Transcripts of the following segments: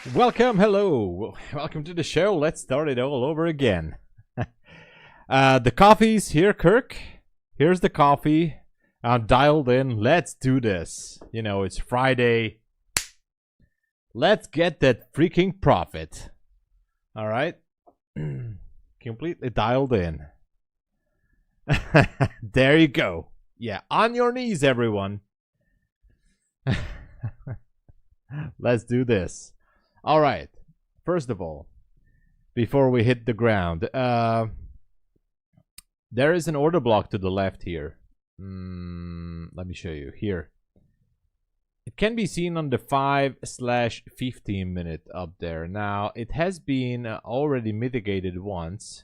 Welcome, hello, welcome to the show. Let's start it all over again. The coffee's here, Kirk. Here's the coffee. I'm dialed in. Let's do this. You know, it's Friday. Let's get that freaking profit. All right. Completely dialed in. There you go. Yeah, on your knees, everyone. Let's do this. All right. First of all, before we hit the ground, there is an order block to the left here. Let me show you here. It can be seen on the 5/15 minute up there. Now, it has been already mitigated once.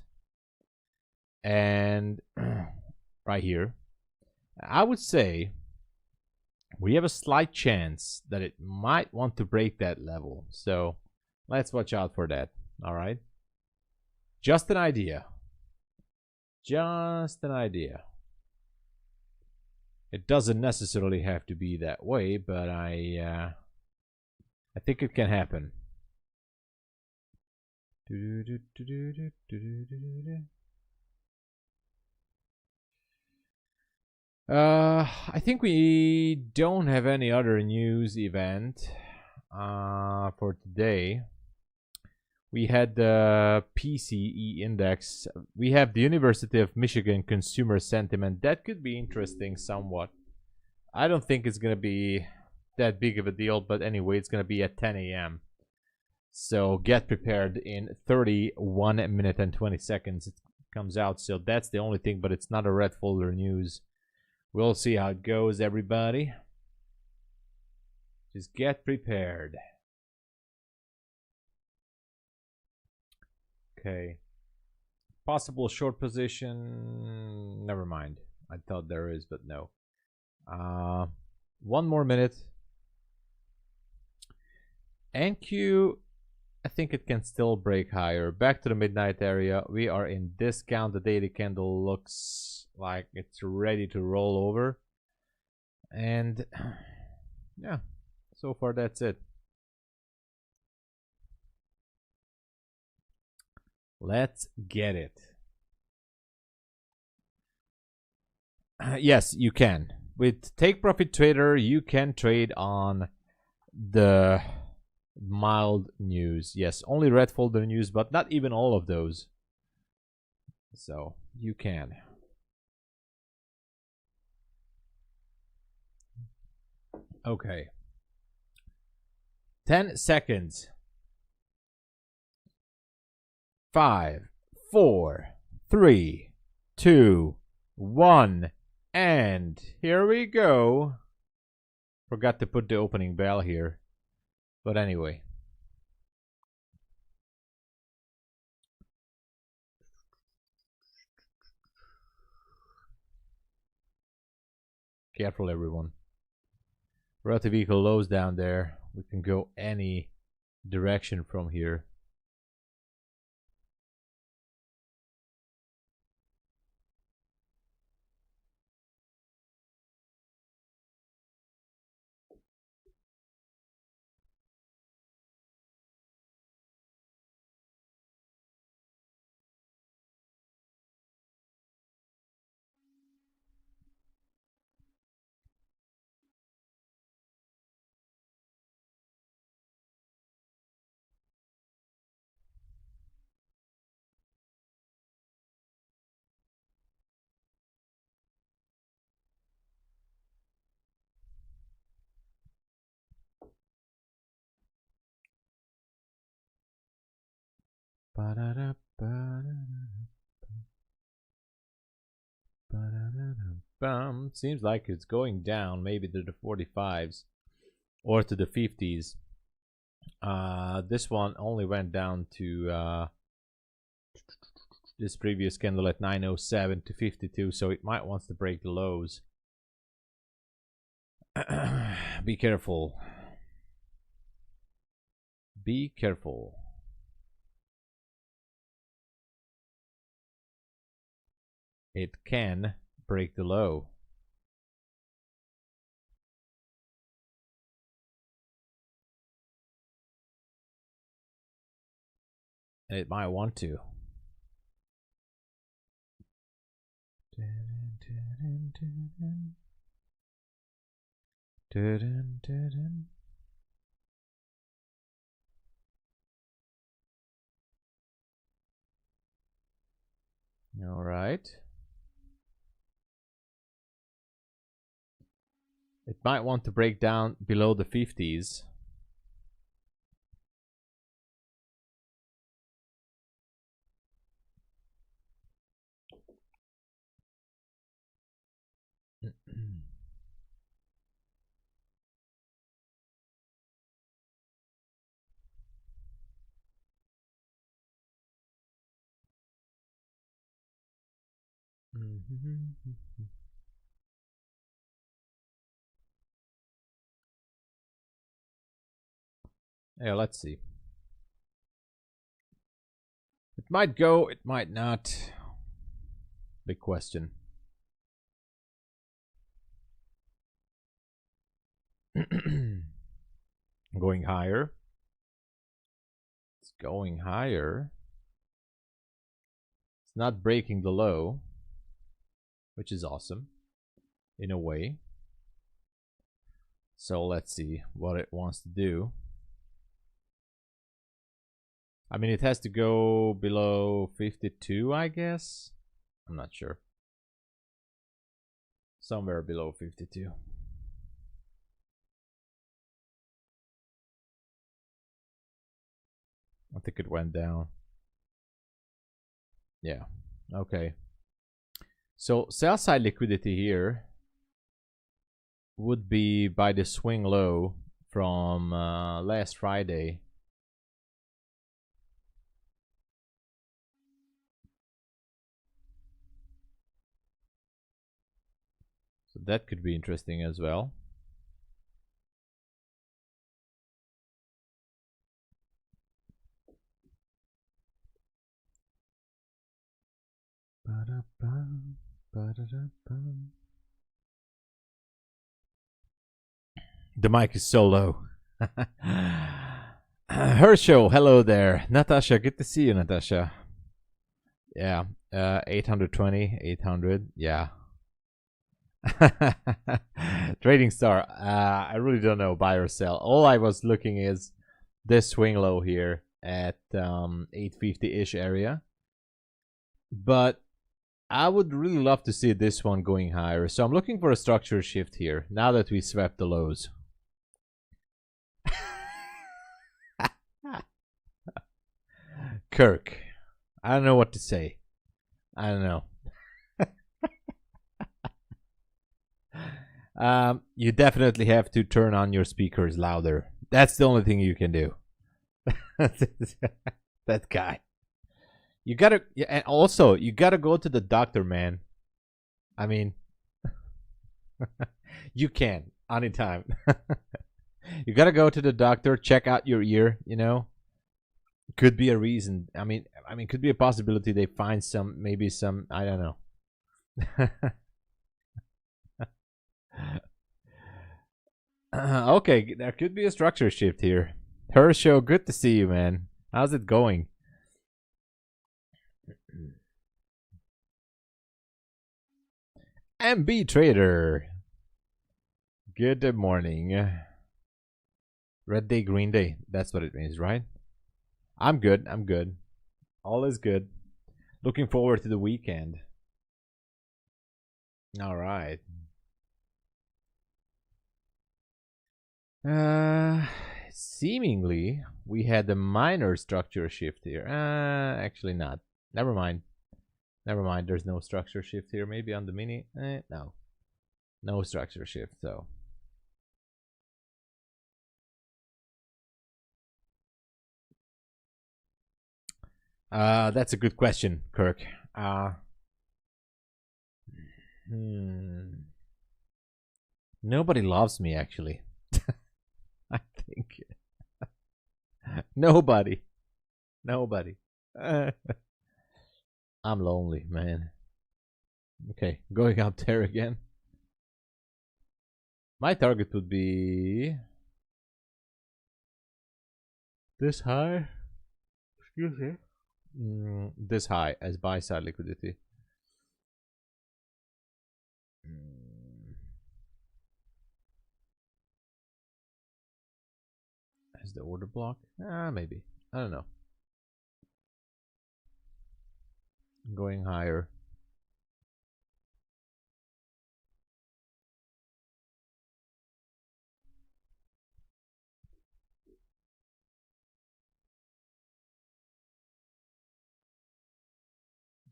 And right here, I would say we have a slight chance that it might want to break that level. So let's watch out for that. All right. Just an idea. Just an idea. It doesn't necessarily have to be that way, but I think it can happen. I think we don't have any other news event for today. We had the PCE index. We have the University of Michigan consumer sentiment. That could be interesting somewhat. I don't think it's going to be that big of a deal, but anyway, it's going to be at 10 a.m. So get prepared. In 31 minutes and 20 seconds it comes out. So that's the only thing, but it's not a red folder news. We'll see how it goes, everybody. Just get prepared. Okay. Possible short position. Never mind. I thought there is, but no. 1 more minute. NQ, I think it can still break higher. Back to the midnight area. We are in discount. The daily candle looks like it's ready to roll over. And yeah, so far that's it. Let's get it. Yes, you can. With Take Profit Trader, you can trade on the mild news. Yes, only red folder news, but not even all of those. So you can. Okay. 10 seconds. 5, 4, 3, 2, 1, and here we go. Forgot to put the opening bell here, but anyway. Careful, everyone. Relative equal lows down there. We can go any direction from here. Seems like it's going down, maybe to the 45s or to the 50s. This one only went down to this previous candle at 907 to 52, so it might want to break the lows. Be careful. Be careful. It can break the low. It might want to. All right. It might want to break down below the 50s. Yeah, let's see. It might go, it might not. Big question. Going higher. It's going higher. It's not breaking the low, which is awesome in a way. So let's see what it wants to do. I mean, it has to go below 52, I guess. I'm not sure. Somewhere below 52. I think it went down. Yeah. Okay. So sell side liquidity here would be by the swing low from last Friday. So that could be interesting as well. The mic is so low. Herschel, hello there. Natasha, good to see you, Natasha. Yeah, 820, 800, yeah. Trading Star, I really don't know, buy or sell. All I was looking is this swing low here at 850-ish area. But I would really love to see this one going higher. So I'm looking for a structure shift here now that we swept the lows. Kirk, I don't know what to say. I don't know. You definitely have to turn on your speakers louder. That's the only thing you can do. That guy. You gotta, yeah, and also you gotta go to the doctor, man. I mean, you can anytime. You gotta go to the doctor, check out your ear. You know, could be a reason. I mean, could be a possibility they find some, maybe some. I don't know. Okay, there could be a structure shift here. Herschel, good to see you, man. How's it going? MB Trader. Good morning. Red day, green day. That's what it means, right? I'm good. I'm good. All is good. Looking forward to the weekend. All right. Seemingly we had a minor structure shift here. Actually not. Never mind. Never mind. There's no structure shift here. Maybe on the mini. No. No structure shift. So. That's a good question, Kirk. Nobody loves me, actually. I think. Nobody. Nobody. I'm lonely, man. Okay, going up there again. My target would be this high. Excuse me. this high as buy side liquidity. As the order block? Maybe. I don't know. Going higher.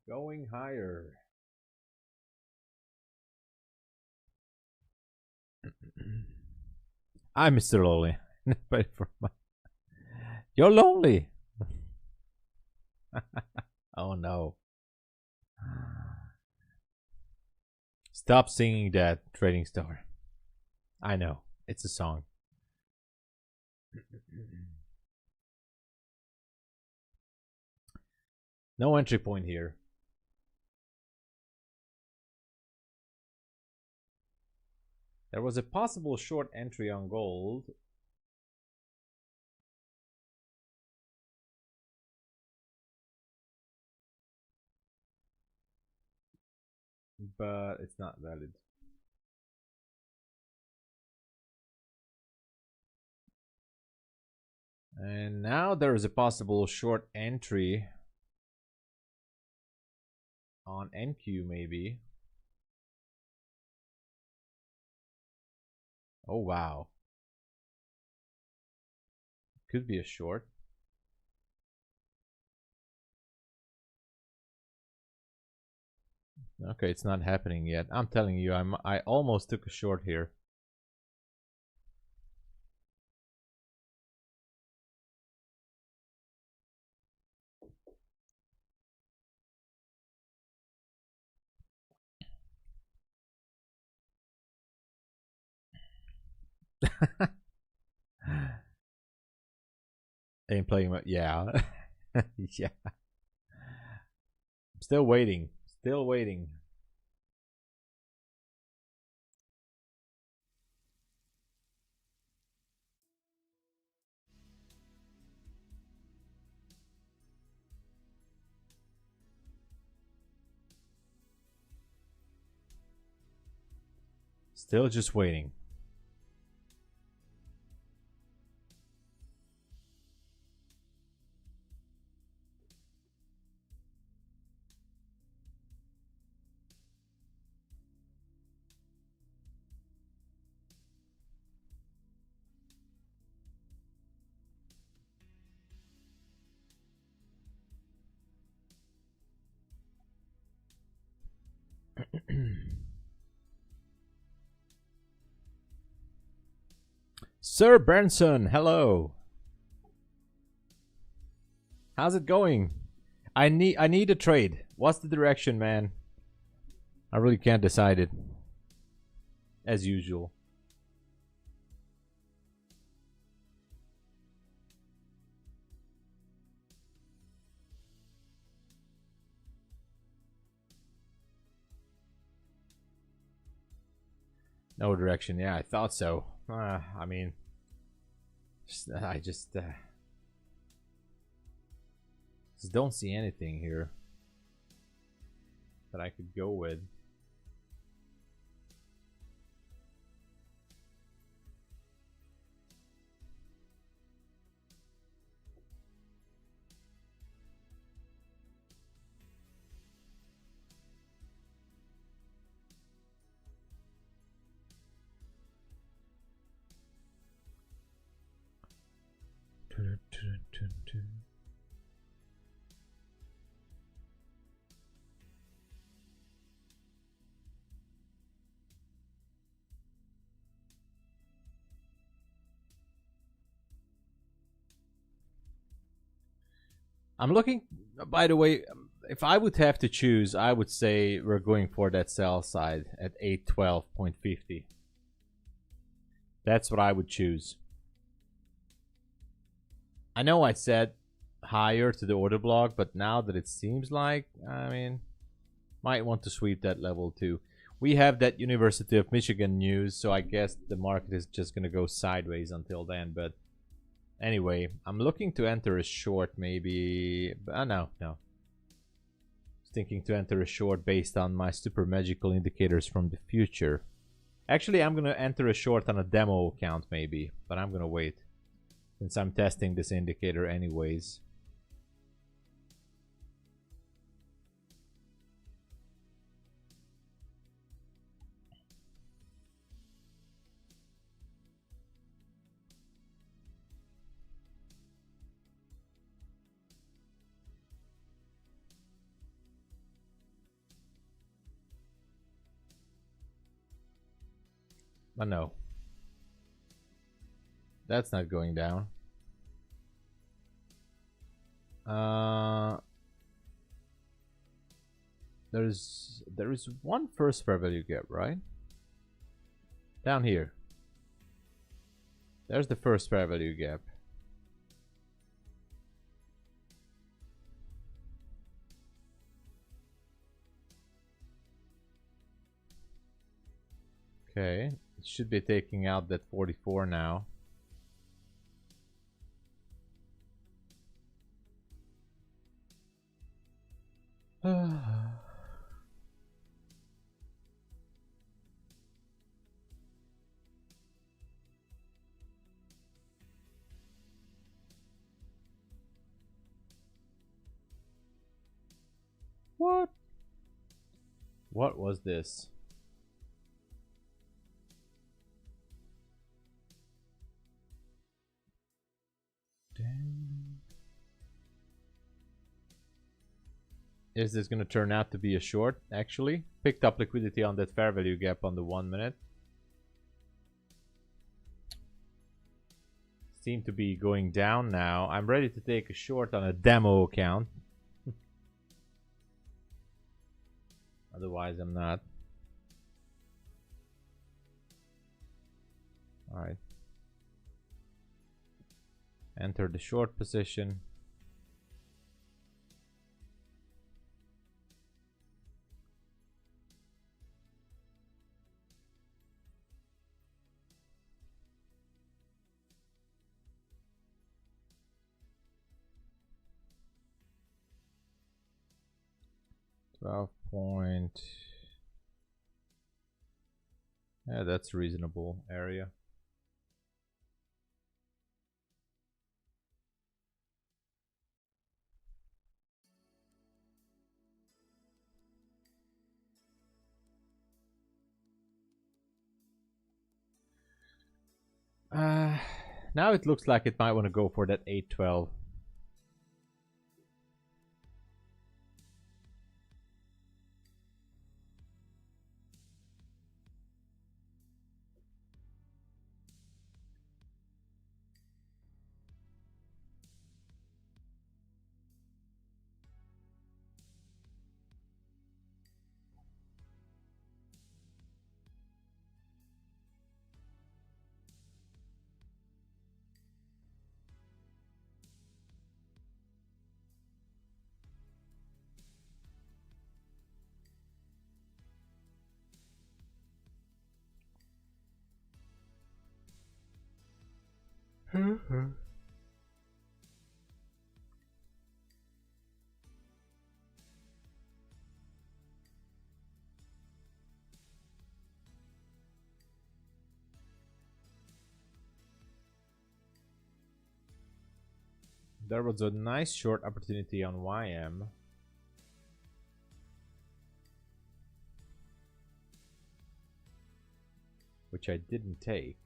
Going higher. I'm Mr. Lonely. You're lonely. Oh no. Stop singing that, Trading Star. I know. It's a song. No entry point here. There was a possible short entry on gold. But it's not valid. And now there is a possible short entry on NQ maybe. Oh wow. Could be a short. Okay, it's not happening yet. I'm telling you, I almost took a short here. Ain't playing, yeah. Yeah. Still waiting. Still waiting. Still just waiting. Sir Branson, hello. How's it going? I need a trade. What's the direction, man? I really can't decide it. As usual. No direction. Yeah, I thought so. I mean, I just don't see anything here that I could go with. I'm looking, by the way, if I would have to choose, I would say we're going for that sell side at 812.50. That's what I would choose. I know I said higher to the order block, but now that it seems like, I mean, might want to sweep that level too. We have that University of Michigan news, so I guess the market is just going to go sideways until then, but Anyway, I'm looking to enter a short maybe. No. Thinking to enter a short based on my super magical indicators from the future. Actually, I'm gonna enter a short on a demo account maybe, but I'm gonna wait since I'm testing this indicator anyways. But no, that's not going down. There is one first fair value gap, right? Down here. There's the first fair value gap. Okay, it should be taking out that 44 now. What? What was this? Damn. Is this gonna turn out to be a short? Actually, picked up liquidity on that fair value gap on the 1 minute. Seem to be going down now. I'm ready to take a short on a demo account. Otherwise, I'm not. All right. Enter the short position. Point. Yeah, that's a reasonable area. Now it looks like it might want to go for that 812. There was a nice short opportunity on YM. Which I didn't take.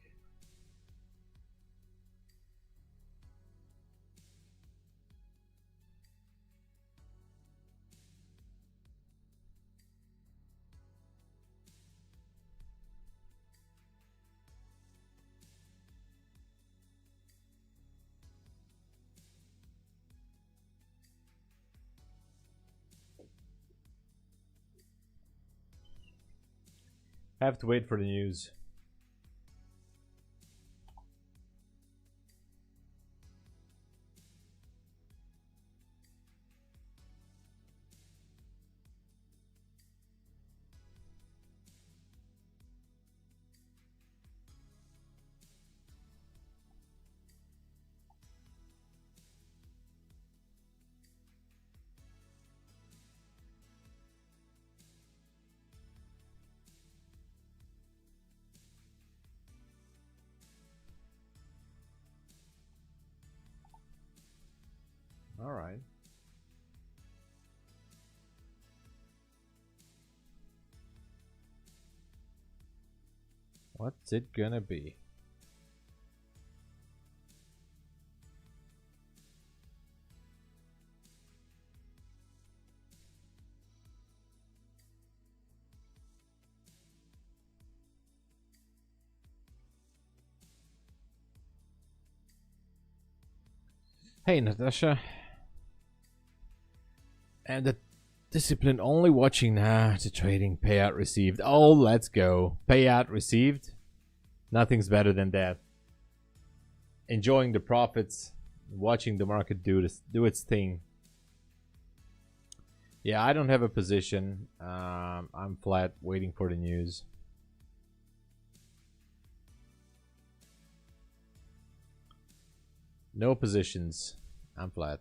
I have to wait for the news. All right. What's it gonna be? Hey, Natasha. And the discipline only watching now. The trading payout received. Oh, let's go. Payout received. Nothing's better than that. Enjoying the profits, watching the market do its thing. Yeah, I don't have a position. I'm flat, waiting for the news. No positions. I'm flat.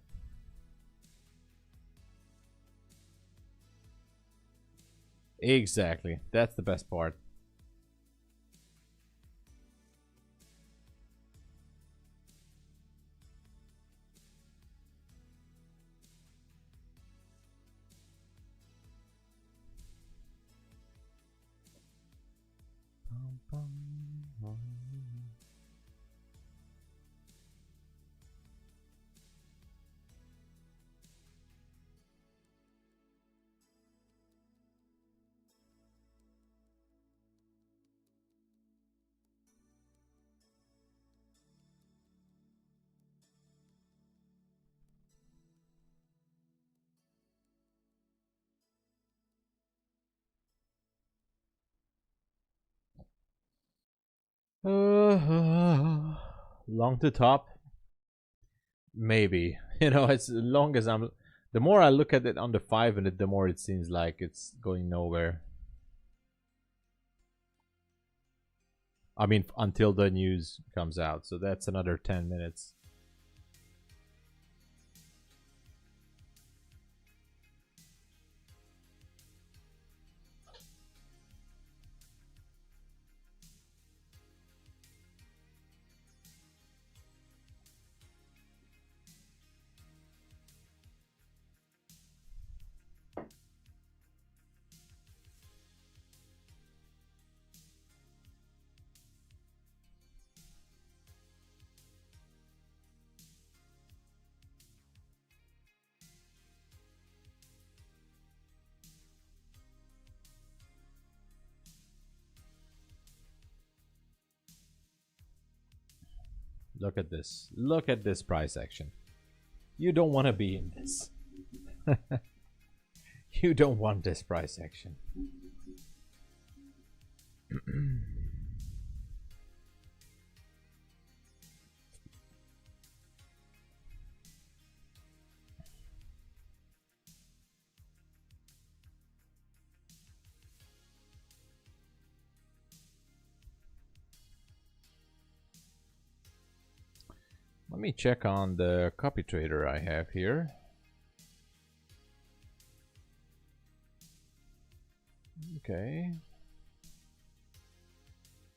Exactly. That's the best part. Long to top? Maybe. You know, as long as I'm... The more I look at it on the 5-minute, the more it seems like it's going nowhere. I mean, until the news comes out. So that's another 10 minutes. Look at this. Look at this price action. You don't want to be in this. You don't want this price action. Let me check on the copy trader I have here. Okay.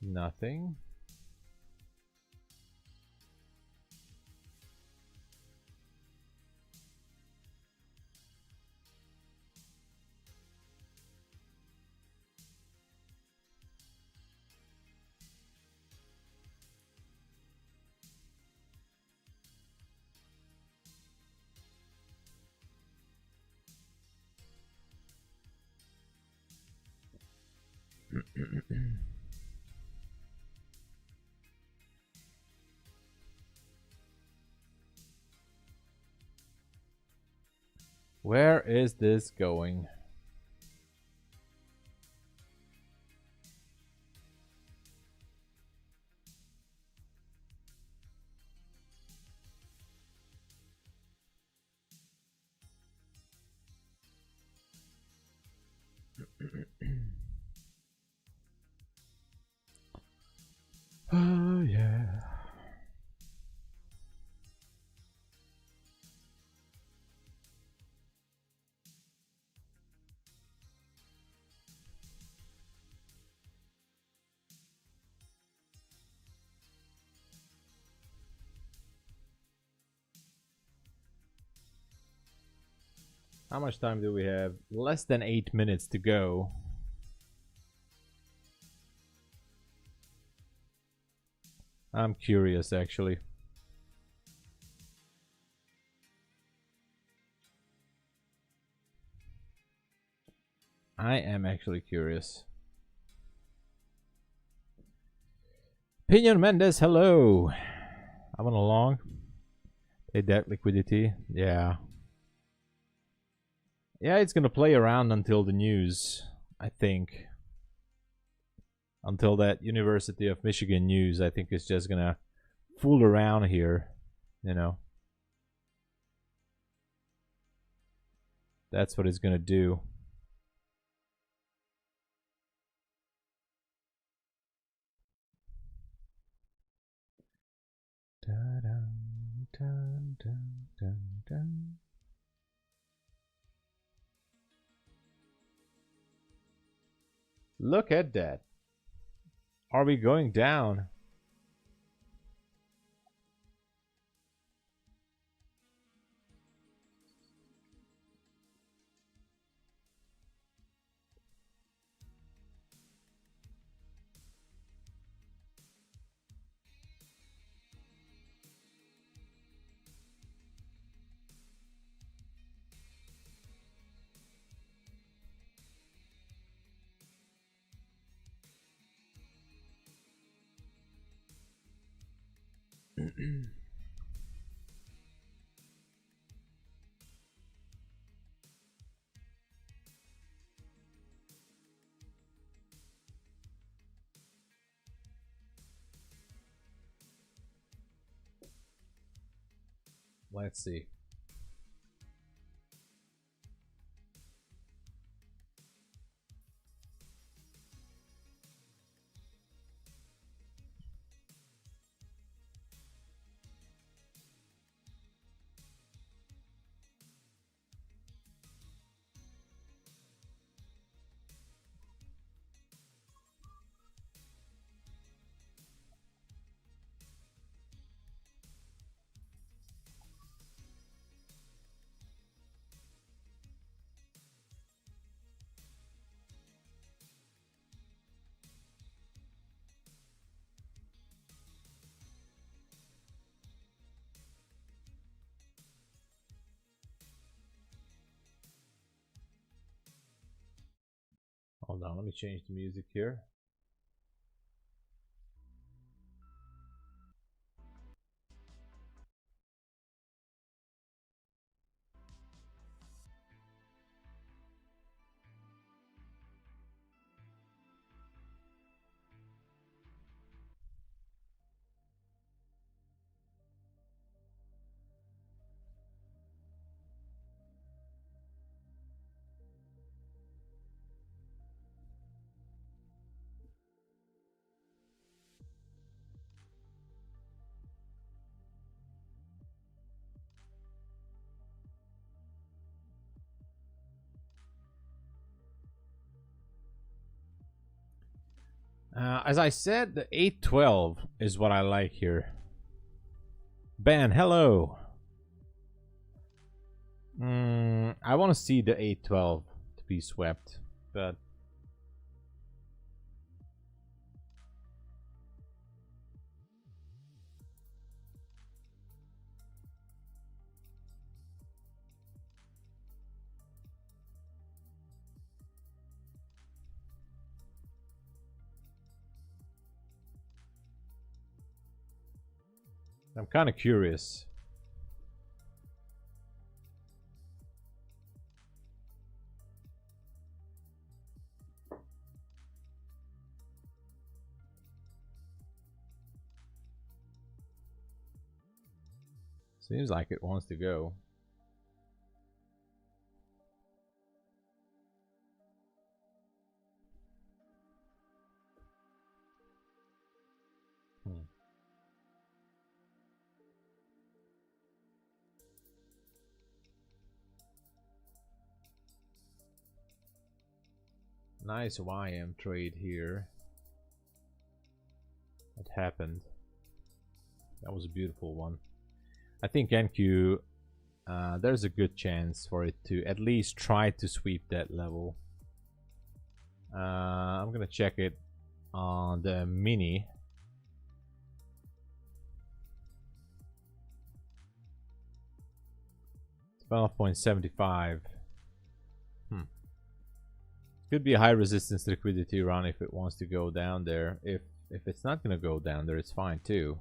Nothing. Where is this going? Oh, yeah. How much time do we have? Less than 8 minutes to go. I'm curious, actually. I am actually curious. Pinion Mendes, hello. I went along. Pay that liquidity. Yeah. Yeah, it's gonna play around until the news, I think. Until that University of Michigan news, I think it's just gonna fool around here, you know. That's what it's gonna do. Dun, dun, dun, dun, dun. Look at that. Are we going down? Let's see. Hold on, let me change the music here. As I said, the 812 is what I like here. Ben, hello. I want to see the 812 to be swept, but I'm kind of curious. Seems like it wants to go. Nice YM trade here. It happened. That was a beautiful one. I think NQ there's a good chance for it to at least try to sweep that level. I'm gonna check it on the mini. It's 12.75. Could be a high resistance liquidity run if it wants to go down there. If it's not gonna go down there, it's fine too.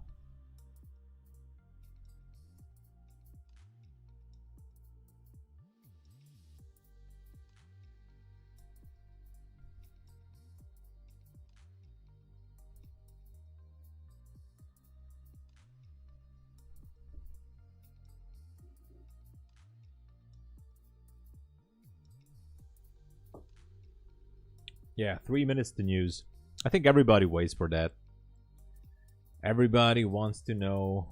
Yeah, 3 minutes to news. I think everybody waits for that. Everybody wants to know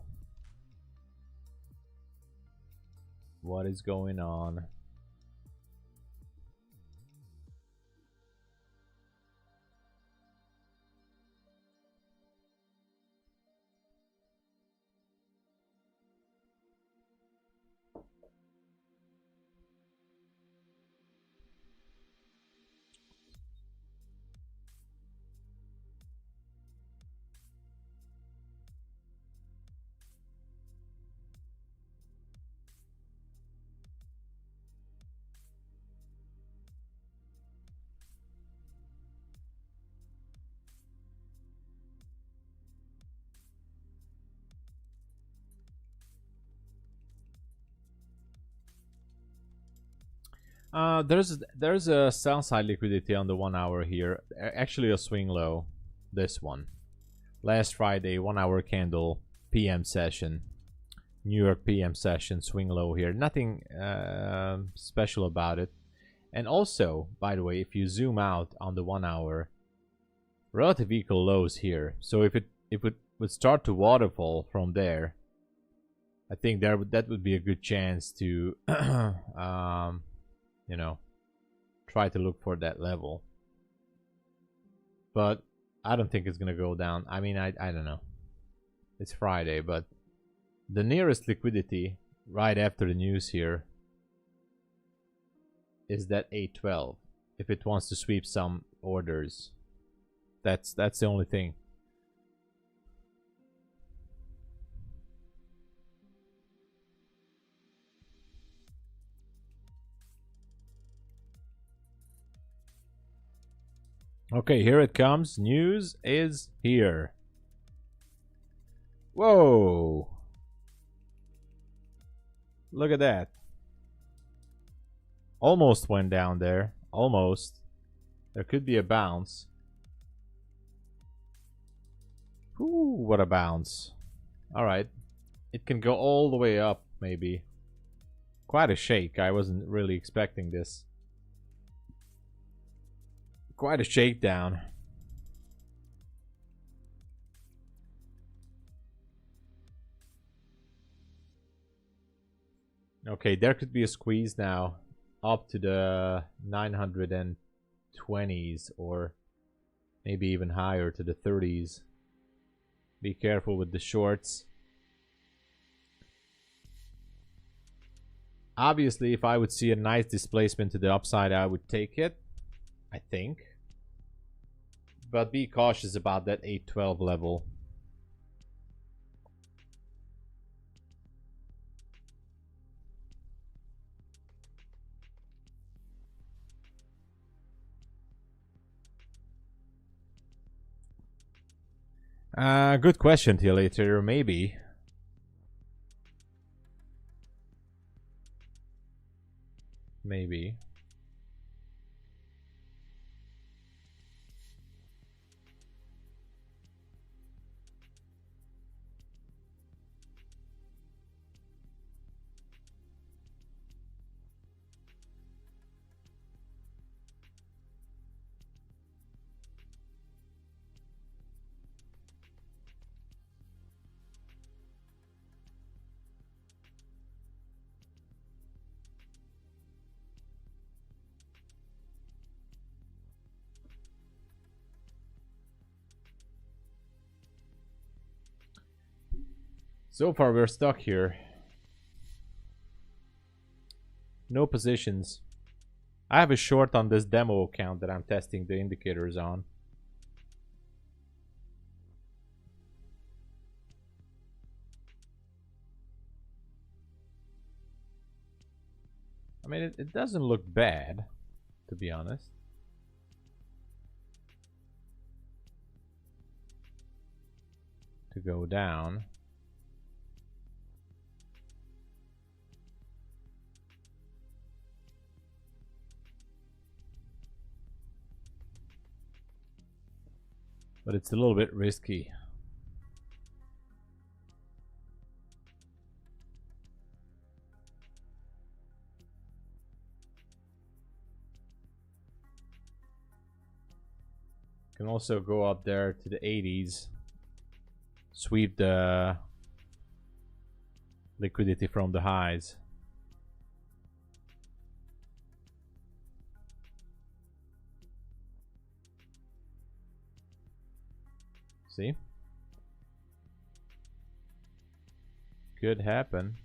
what is going on. There's a sell side liquidity on the 1 hour here. Actually a swing low. This one. Last Friday, 1 hour candle, PM session. New York PM session, swing low here. Nothing special about it. And also, by the way, if you zoom out on the 1 hour, relative equal lows here. So if it would start to waterfall from there, I think that would be a good chance to you know, try to look for that level. But I don't think it's gonna go down. I mean, I don't know. It's Friday, but the nearest liquidity right after the news here is that 812. If it wants to sweep some orders, that's the only thing. Okay, here it comes. News is here. Whoa. Look at that. Almost went down there. Almost. There could be a bounce. Ooh, what a bounce. Alright. It can go all the way up, maybe. Quite a shake. I wasn't really expecting this. Quite a shakedown. Okay, there could be a squeeze now up to the 920s or maybe even higher to the 30s. Be careful with the shorts. Obviously, if I would see a nice displacement to the upside, I would take it. I think. But be cautious about that 812 level. Good question, Later. Maybe. Maybe. So far we're stuck here. No positions. I have a short on this demo account that I'm testing the indicators on. I mean, it doesn't look bad, to be honest. To go down. But it's a little bit risky. Can also go up there to the 80s. Sweep the liquidity from the highs. See? Could happen.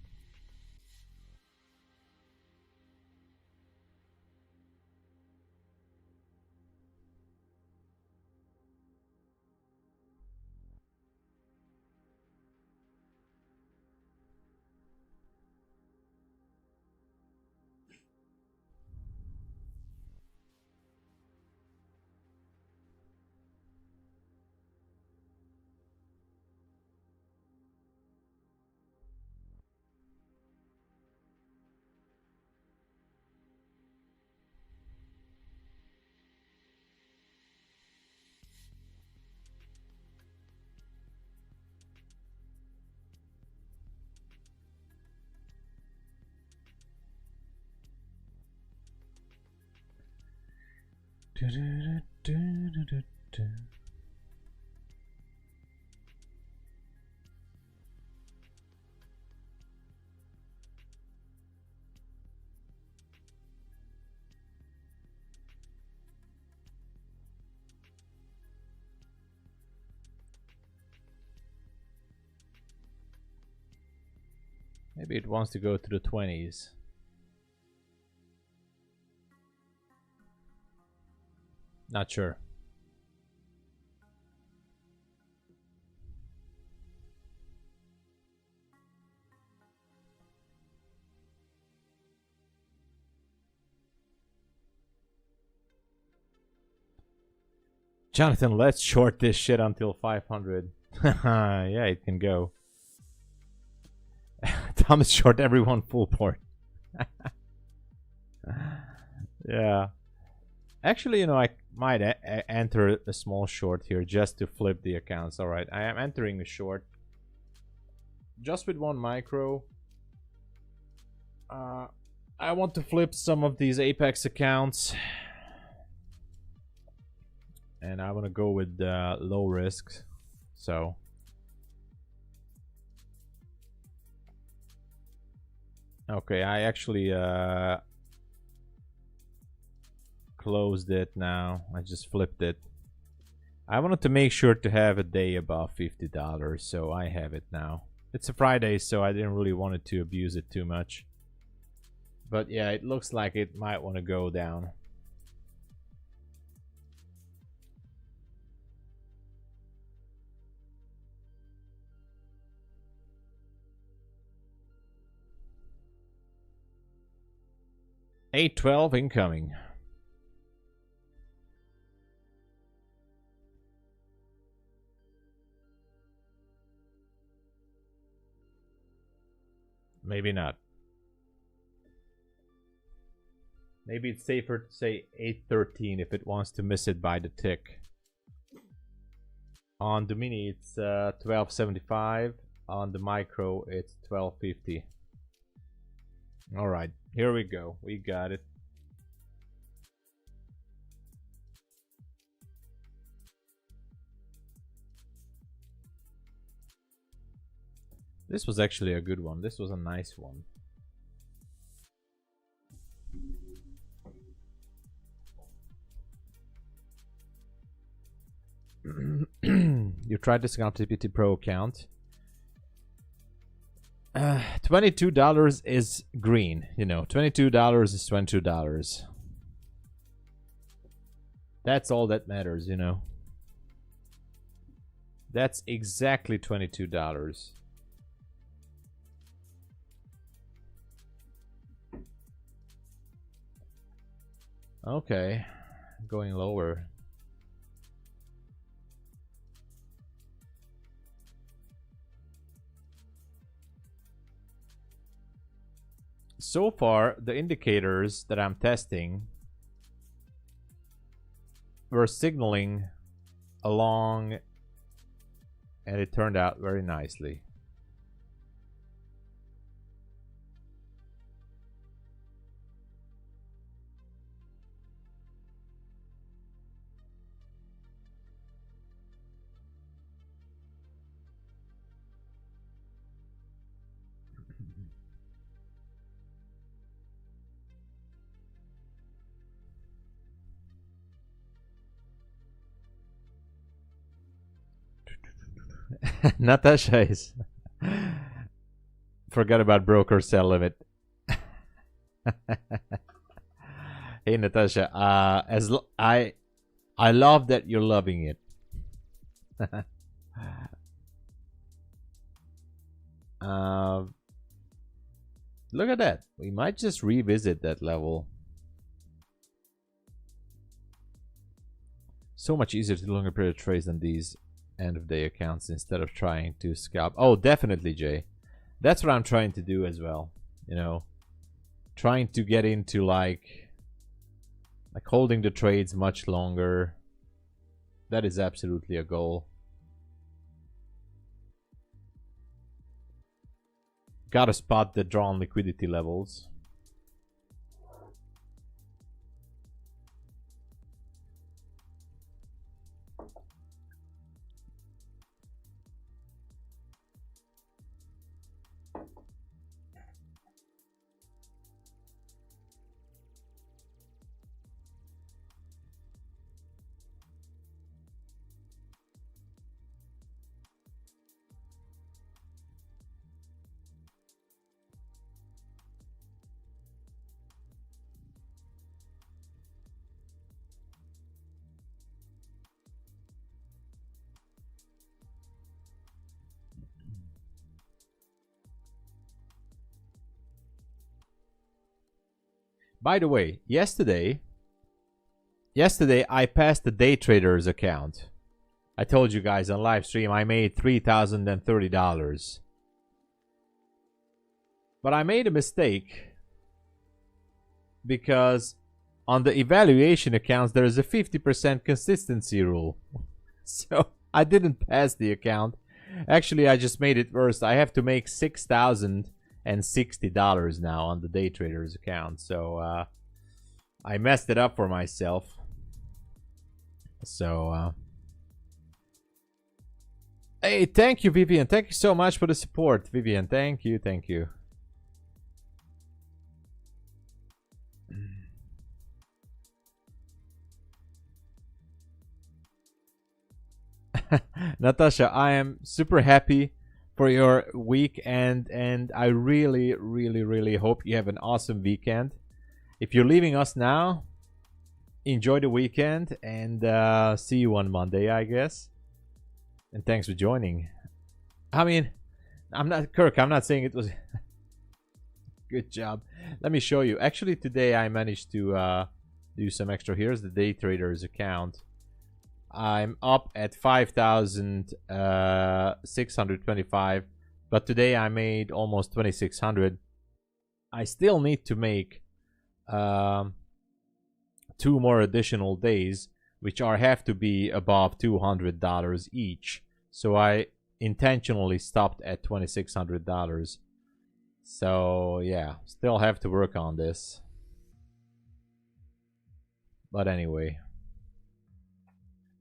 Maybe it wants to go to the 20s. Not sure. Jonathan, let's short this shit until 500. Yeah, it can go. Thomas short everyone full port. Yeah. Actually, you know, I might enter a small short here just to flip the accounts. All right, I am entering a short just with one micro. I want to flip some of these Apex accounts, and I want to go with low risk. So okay, I actually closed it now. I just flipped it. I wanted to make sure to have a day above $50, so I have it now. It's a Friday, so I didn't really want it to abuse it too much. But yeah, it looks like it might want to go down. $8.12 incoming. Maybe not. Maybe it's safer to say 8.13 if it wants to miss it by the tick. On the mini, it's 12.75. On the micro, it's 12.50. All right, here we go. We got it. This was actually a good one. This was a nice one. You tried this on TPT Pro account. $22 is green. You know, $22 is $22. That's all that matters, you know. That's exactly $22. Okay, going lower. So far, the indicators that I'm testing were signaling along, and it turned out very nicely. Natasha is forgot about broker sell limit. Hey Natasha, I love that you're loving it. Look at that. We might just revisit that level. So much easier to do longer period trades than these end of day accounts instead of trying to scalp. Oh, definitely, Jay. That's what I'm trying to do as well. You know, trying to get into like holding the trades much longer. That is absolutely a goal. Gotta spot the drawn liquidity levels. By the way, yesterday I passed the DAYTRADERS account. I told you guys on live stream I made $3,030. But I made a mistake because on the evaluation accounts there is a 50% consistency rule. So I didn't pass the account. Actually, I just made it worse. I have to make $6,060 now on the DAYTRADERS account. So I messed it up for myself. So hey, thank you, Vivian. Thank you so much for the support, Vivian. Thank you, thank you. Natasha, I am super happy for your week, and I really, really, really hope you have an awesome weekend. If you're leaving us now, enjoy the weekend, and see you on Monday, I guess. And thanks for joining. I mean, I'm not Kirk. I'm not saying it was good job. Let me show you. Actually, today I managed to do some extra. Here's the DAYTRADERS account. I'm up at 5,625, but today I made almost 2,600. I still need to make 2 more additional days, which have to be above $200 each. So I intentionally stopped at $2,600. So yeah, still have to work on this. But anyway,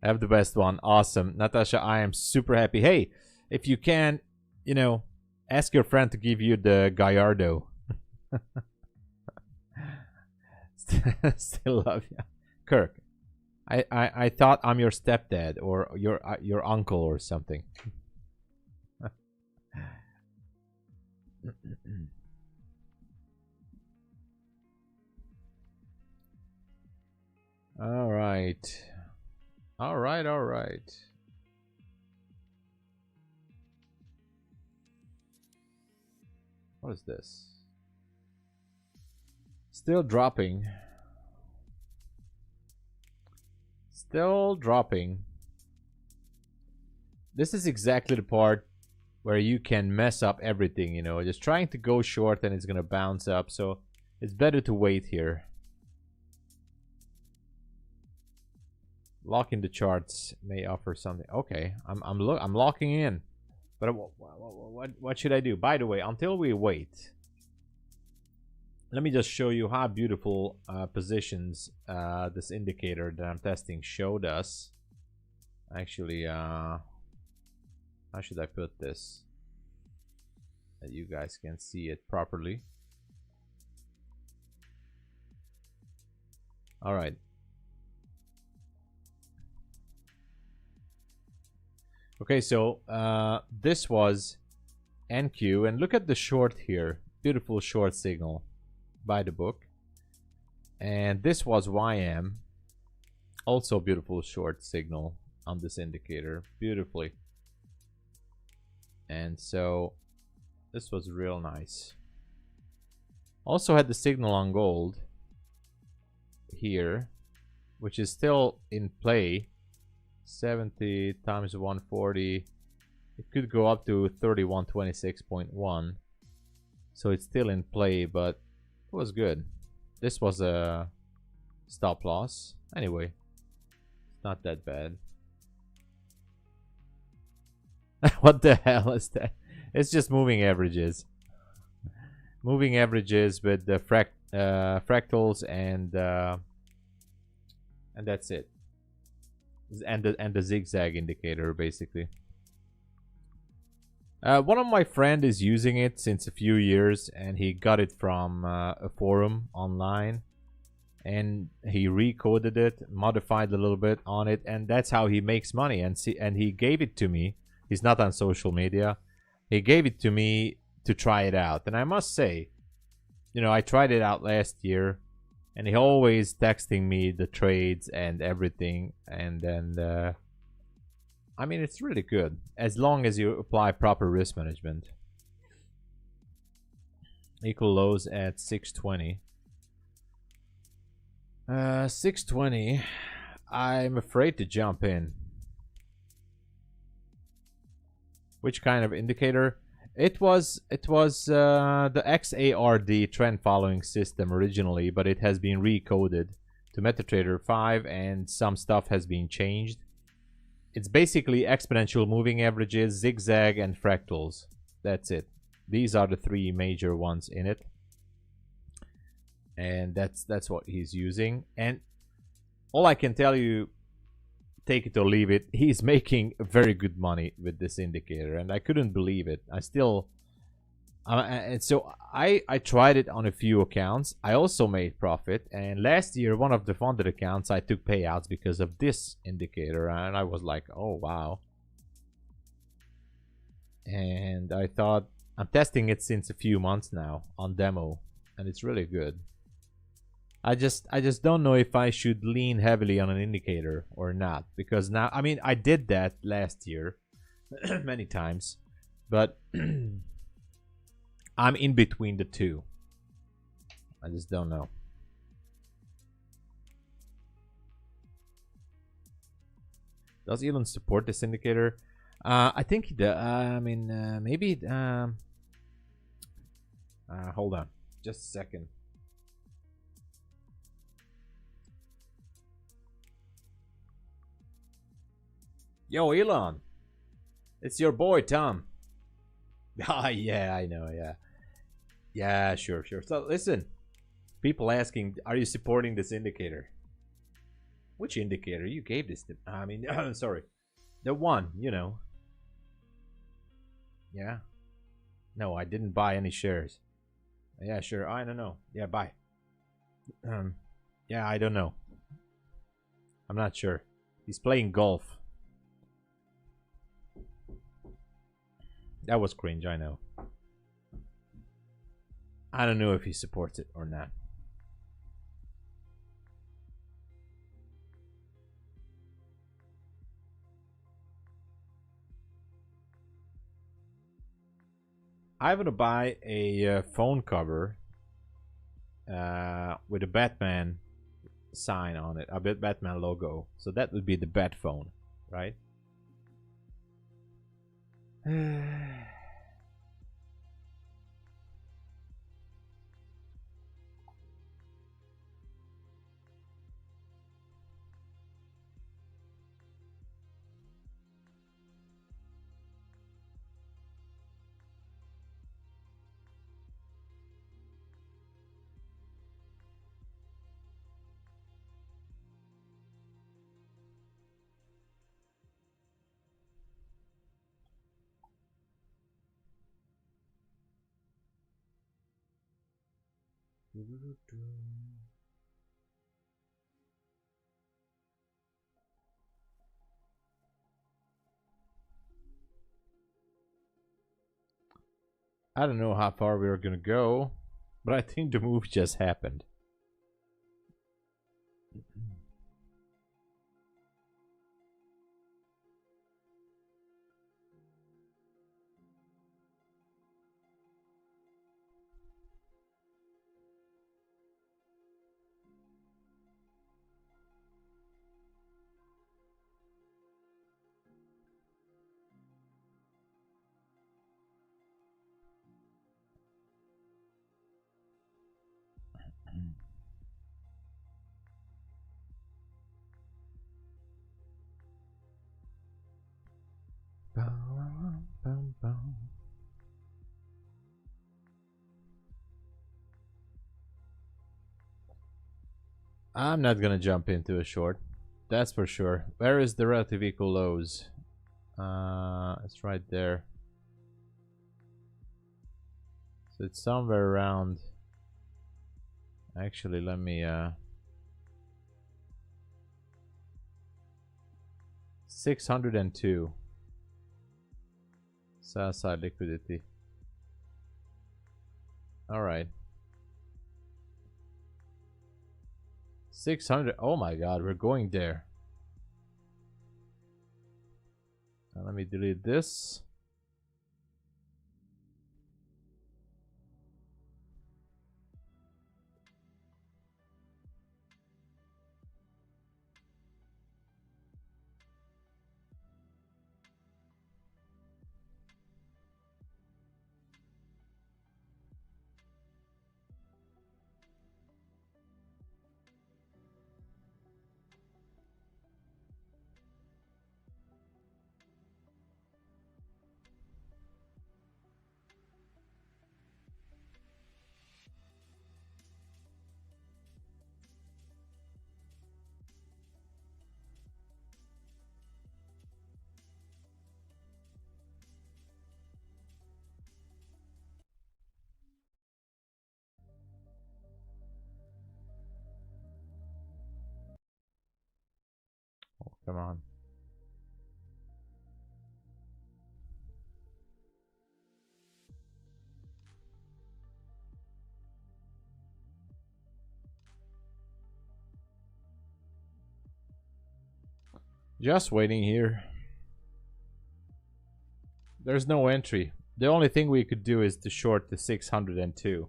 have the best one. Awesome. Natasha, I am super happy. Hey, if you can, you know, ask your friend to give you the Gallardo. Still love you. Kirk, I thought I'm your stepdad or your uncle or something. All right. All right, all right. What is this? Still dropping. Still dropping. This is exactly the part where you can mess up everything, you know, just trying to go short and it's gonna bounce up, so it's better to wait here. Locking the charts may offer something. Okay, I'm locking in, but what should I do? By the way, until we wait, let me just show you how beautiful positions this indicator that I'm testing showed us. Actually, how should I put this that you guys can see it properly? All right. Okay, so this was NQ, and look at the short here. Beautiful short signal by the book. And this was YM. Also beautiful short signal on this indicator. Beautifully. And so this was real nice. Also had the signal on gold here, which is still in play. 70 times 140. It could go up to 3126.1. So it's still in play, but it was good. This was a stop loss. Anyway, it's not that bad. What the hell is that? It's just moving averages. Moving averages with the fractals and that's it. And the zigzag indicator, basically. One of my friend is using it since a few years, and he got it from a forum online, and he recoded it, modified a little bit on it, and that's how he makes money. And he gave it to me. He's not on social media. He gave it to me to try it out, and I must say, you know, I tried it out last year. And he always texting me the trades and everything. And then, I mean, it's really good. As long as you apply proper risk management. Equal lows at 620. 620. I'm afraid to jump in. Which kind of indicator? It was the XARD trend following system originally, but it has been recoded to MetaTrader 5 and some stuff has been changed. It's basically exponential moving averages, zigzag, and fractals. That's it. These are the three major ones in it. And that's what he's using. And all I can tell you, take it or leave it, he's making very good money with this indicator, and I couldn't believe it. I still and so I tried it on a few accounts. I also made profit, and last year one of the funded accounts I took payouts because of this indicator, and I was like, oh wow. And I thought, I'm testing it since a few months now on demo, and it's really good. I just don't know if I should lean heavily on an indicator or not, because now, I mean, I did that last year many times, but I'm in between the two. I just don't know. Does Elon support this indicator? I think he does. I mean, maybe. Hold on, just a second. Yo, Elon. It's your boy, Tom. Ah, yeah, I know, yeah. Yeah, sure. So, listen. People asking, are you supporting this indicator? Which indicator? You gave this to... I mean, sorry. The one, you know. Yeah. No, I didn't buy any shares. Yeah, sure. I don't know. Yeah, buy. Yeah, I don't know. I'm not sure. He's playing golf. That was cringe, I know. I don't know if he supports it or not. I want to buy a phone cover with a Batman sign on it, a Batman logo. So that would be the Bat phone, right? I don't know how far we're gonna go, but I think the move just happened. I'm not gonna jump into a short, that's for sure. Where is the relative equal lows? It's right there. So it's somewhere around. Actually, let me 602 sell side liquidity. All right, 600. Oh my god, we're going there. Now let me delete this. Oh, come on. Just waiting here. There's no entry. The only thing we could do is to short the 602.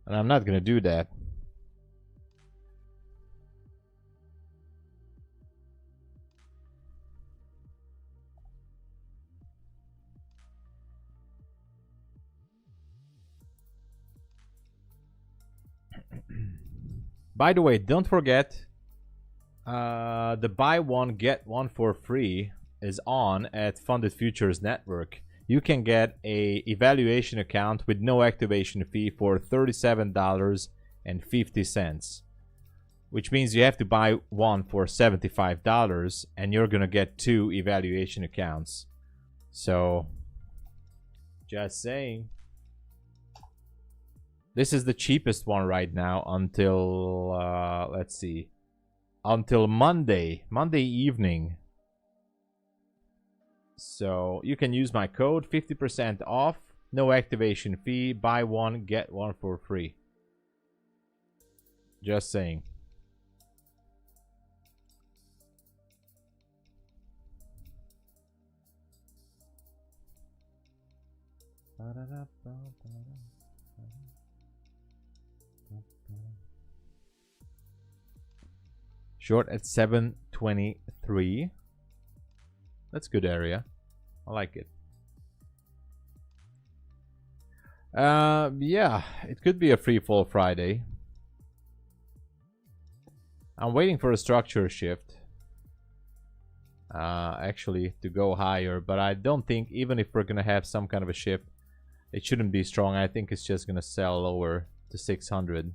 And I'm not gonna do that. By the way, don't forget the buy one get one for free is on at Funded Futures Network. You can get a evaluation account with no activation fee for $37.50, which means you have to buy one for $75 and you're gonna get 2 evaluation accounts. So just saying. This is the cheapest one right now until let's see, until Monday evening. So you can use my code 50% off No activation fee. Buy one, get one for free. Just saying. Short at 723. That's good area. I like it. Yeah, it could be a free fall Friday. I'm waiting for a structure shift. Actually, to go higher, but I don't think, even if we're gonna have some kind of a shift, it shouldn't be strong. I think it's just gonna sell lower to 600.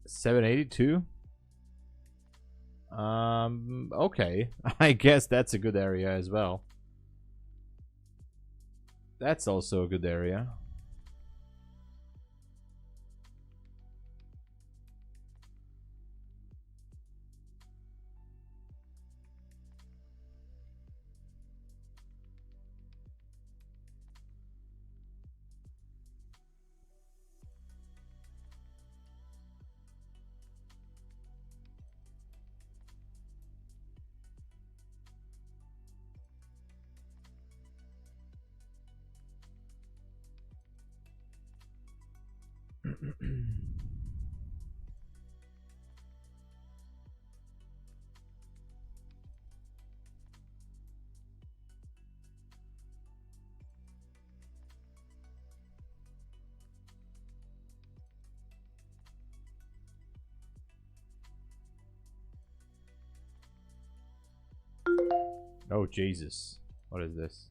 $782. Okay. I guess that's a good area as well. That's also a good area. Oh, Jesus. What is this?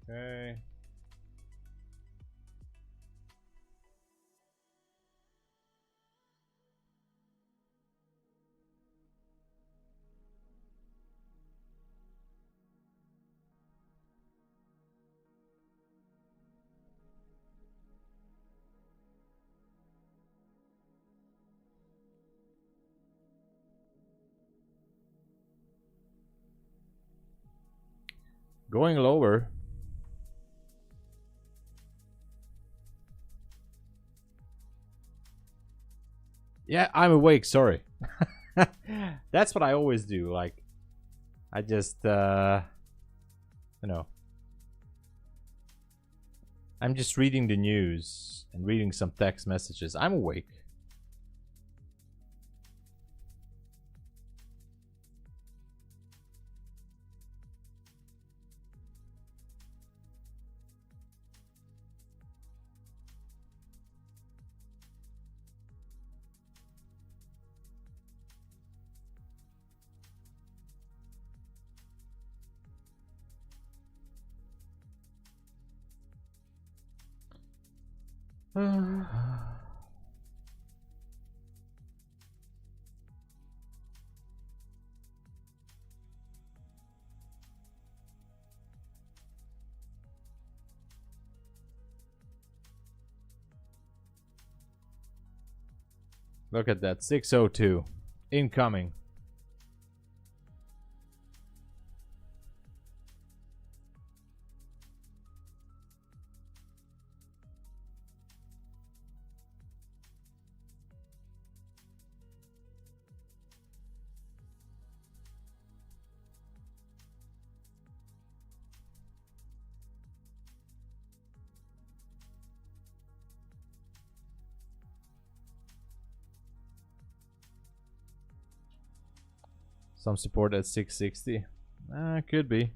Okay. Going lower. Yeah, I'm awake, sorry. That's what I always do. Like, I just, you know, I'm just reading the news and reading some text messages. I'm awake. Look at that, 602 incoming. Some support at 660. Could be.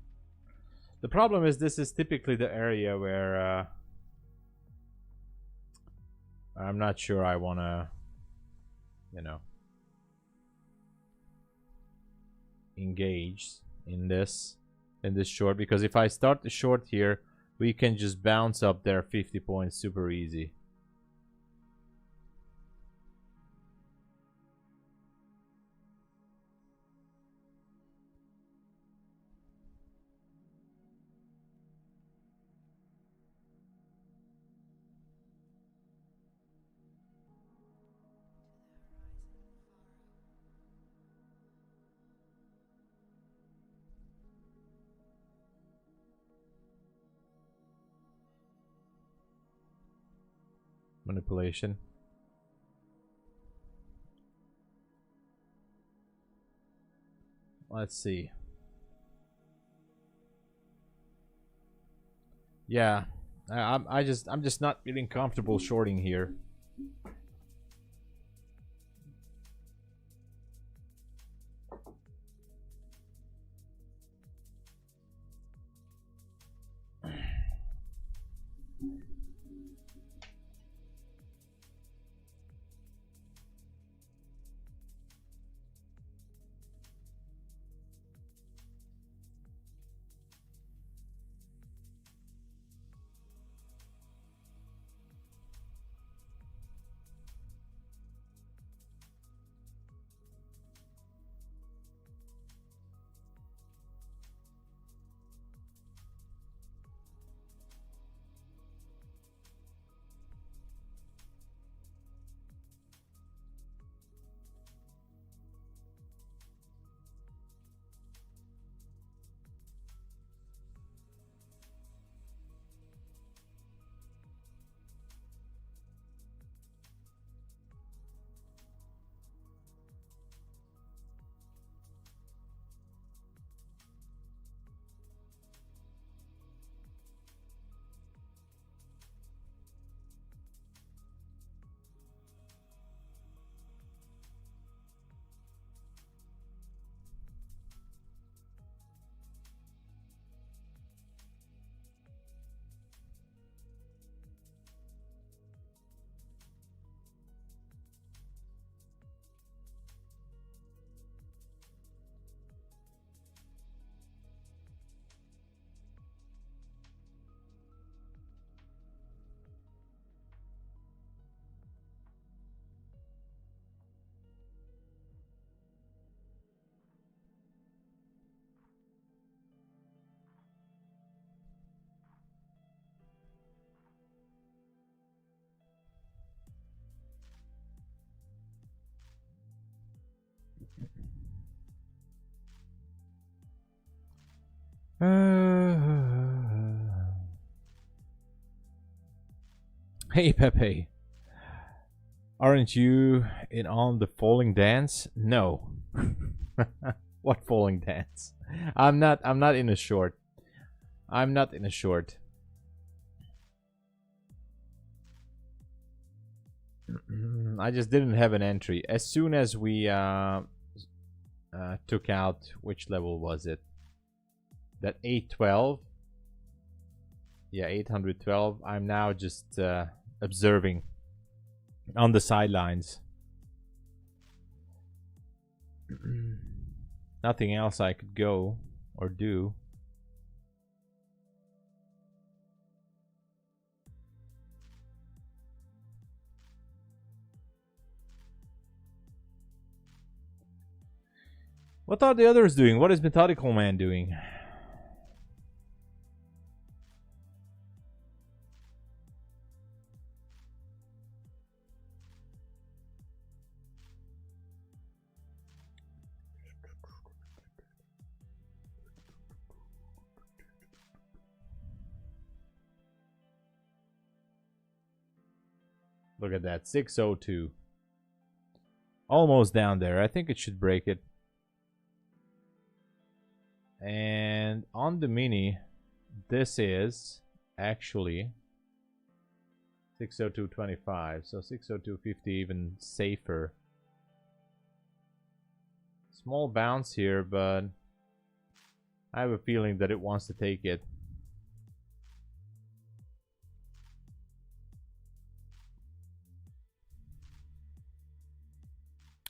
The problem is this is typically the area where I'm not sure I want to, you know, engage in this short, because if I start the short here, we can just bounce up there 50 points super easy. Manipulation. Let's see. Yeah, I'm just not feeling comfortable shorting here. Hey Pepe, aren't you in on the falling dance? No. What falling dance? I'm not in a short. I'm not in a short. I just didn't have an entry. As soon as we took out, which level was it? That 812. Yeah, 812. I'm now just observing on the sidelines. Nothing else I could go or do. What are the others doing? What is Methodical Man doing? Look at that, 602. Almost down there. I think it should break it. And on the mini, this is actually 602.25. So 602.50 even safer. Small bounce here, but I have a feeling that it wants to take it.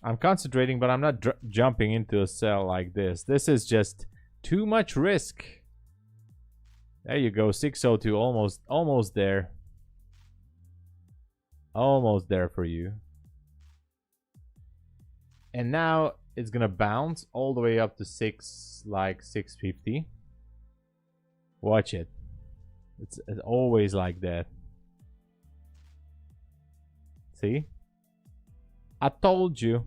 I'm concentrating, but I'm not jumping into a sell like this. This is just too much risk. There you go, 602, almost there. Almost there for you. And now it's gonna bounce all the way up to 650. Watch it. It's always like that. See? I told you.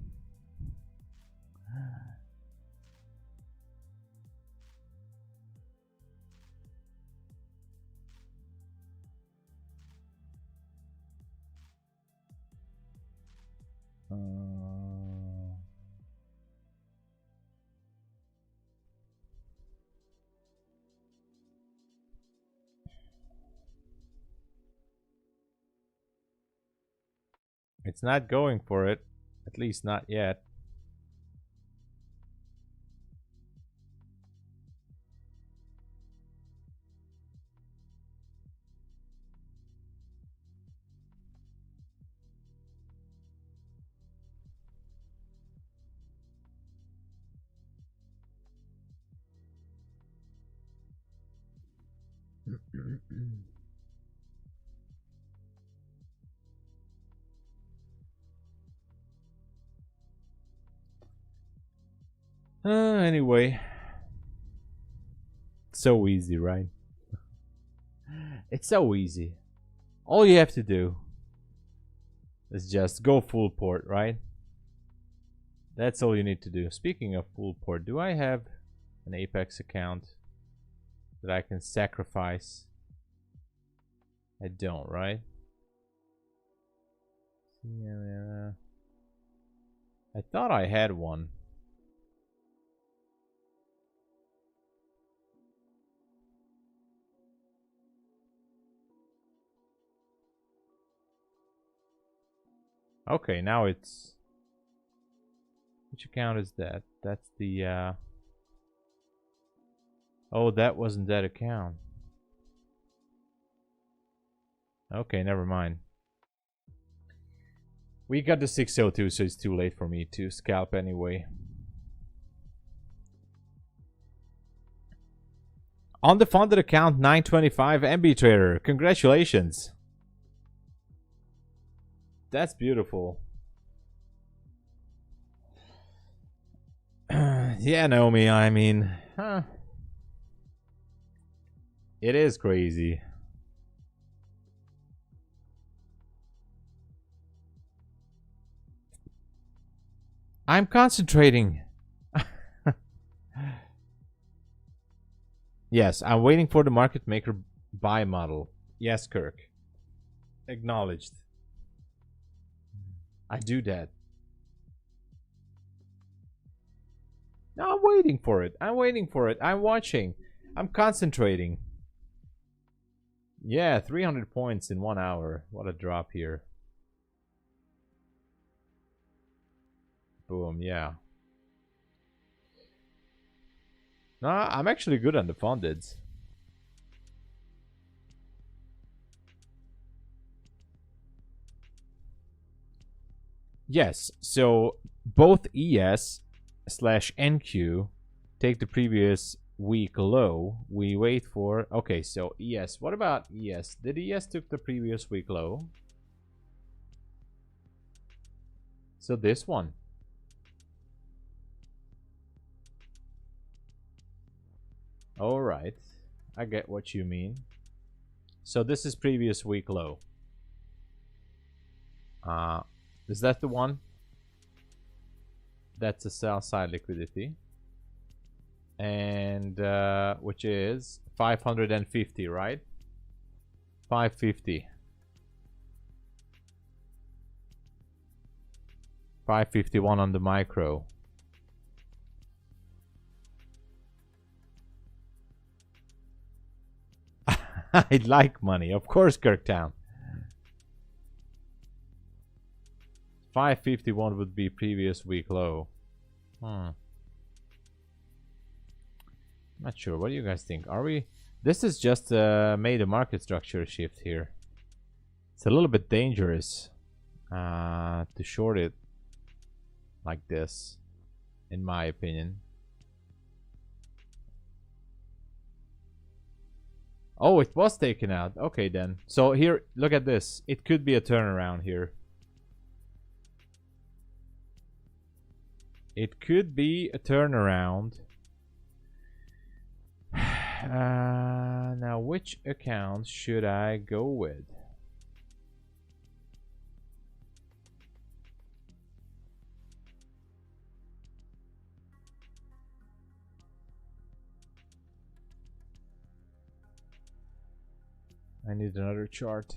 It's not going for it, at least not yet. Anyway, so easy, right? It's so easy. All you have to do is just go full port, right? That's all you need to do. Speaking of full port, do I have an Apex account that I can sacrifice? I don't, right? Yeah, I thought I had one. Okay, now it's... Which account is that? That's the... Oh, that wasn't that account. Okay, never mind. We got the 602, so it's too late for me to scalp anyway. On the funded account, 925 MB Trader. Congratulations. That's beautiful. Yeah, Naomi, I mean, it is crazy. I'm concentrating. Yes, I'm waiting for the market maker buy model. Yes, Kirk. Acknowledged. I do that. No, I'm waiting for it. I'm waiting for it. I'm watching. I'm concentrating. Yeah, 300 points in 1 hour. What a drop here. Boom, yeah. No, I'm actually good on the fundeds. Yes, so both ES/NQ take the previous week low. We wait for... Okay, so ES. What about ES? Did ES took the previous week low? So this one. All right. I get what you mean. So this is previous week low. Is that the one? That's a sell side liquidity. And which is 550, right? 550. 551 on the micro. I'd like money, of course, Kirktown. 551 would be previous week low. Not sure. What do you guys think? Are we... This is just made a market structure shift here. It's a little bit dangerous to short it like this, in my opinion. Oh, it was taken out. Okay, then. So here, look at this. It could be a turnaround here. It could be a turnaround. Now, which account should I go with? I need another chart.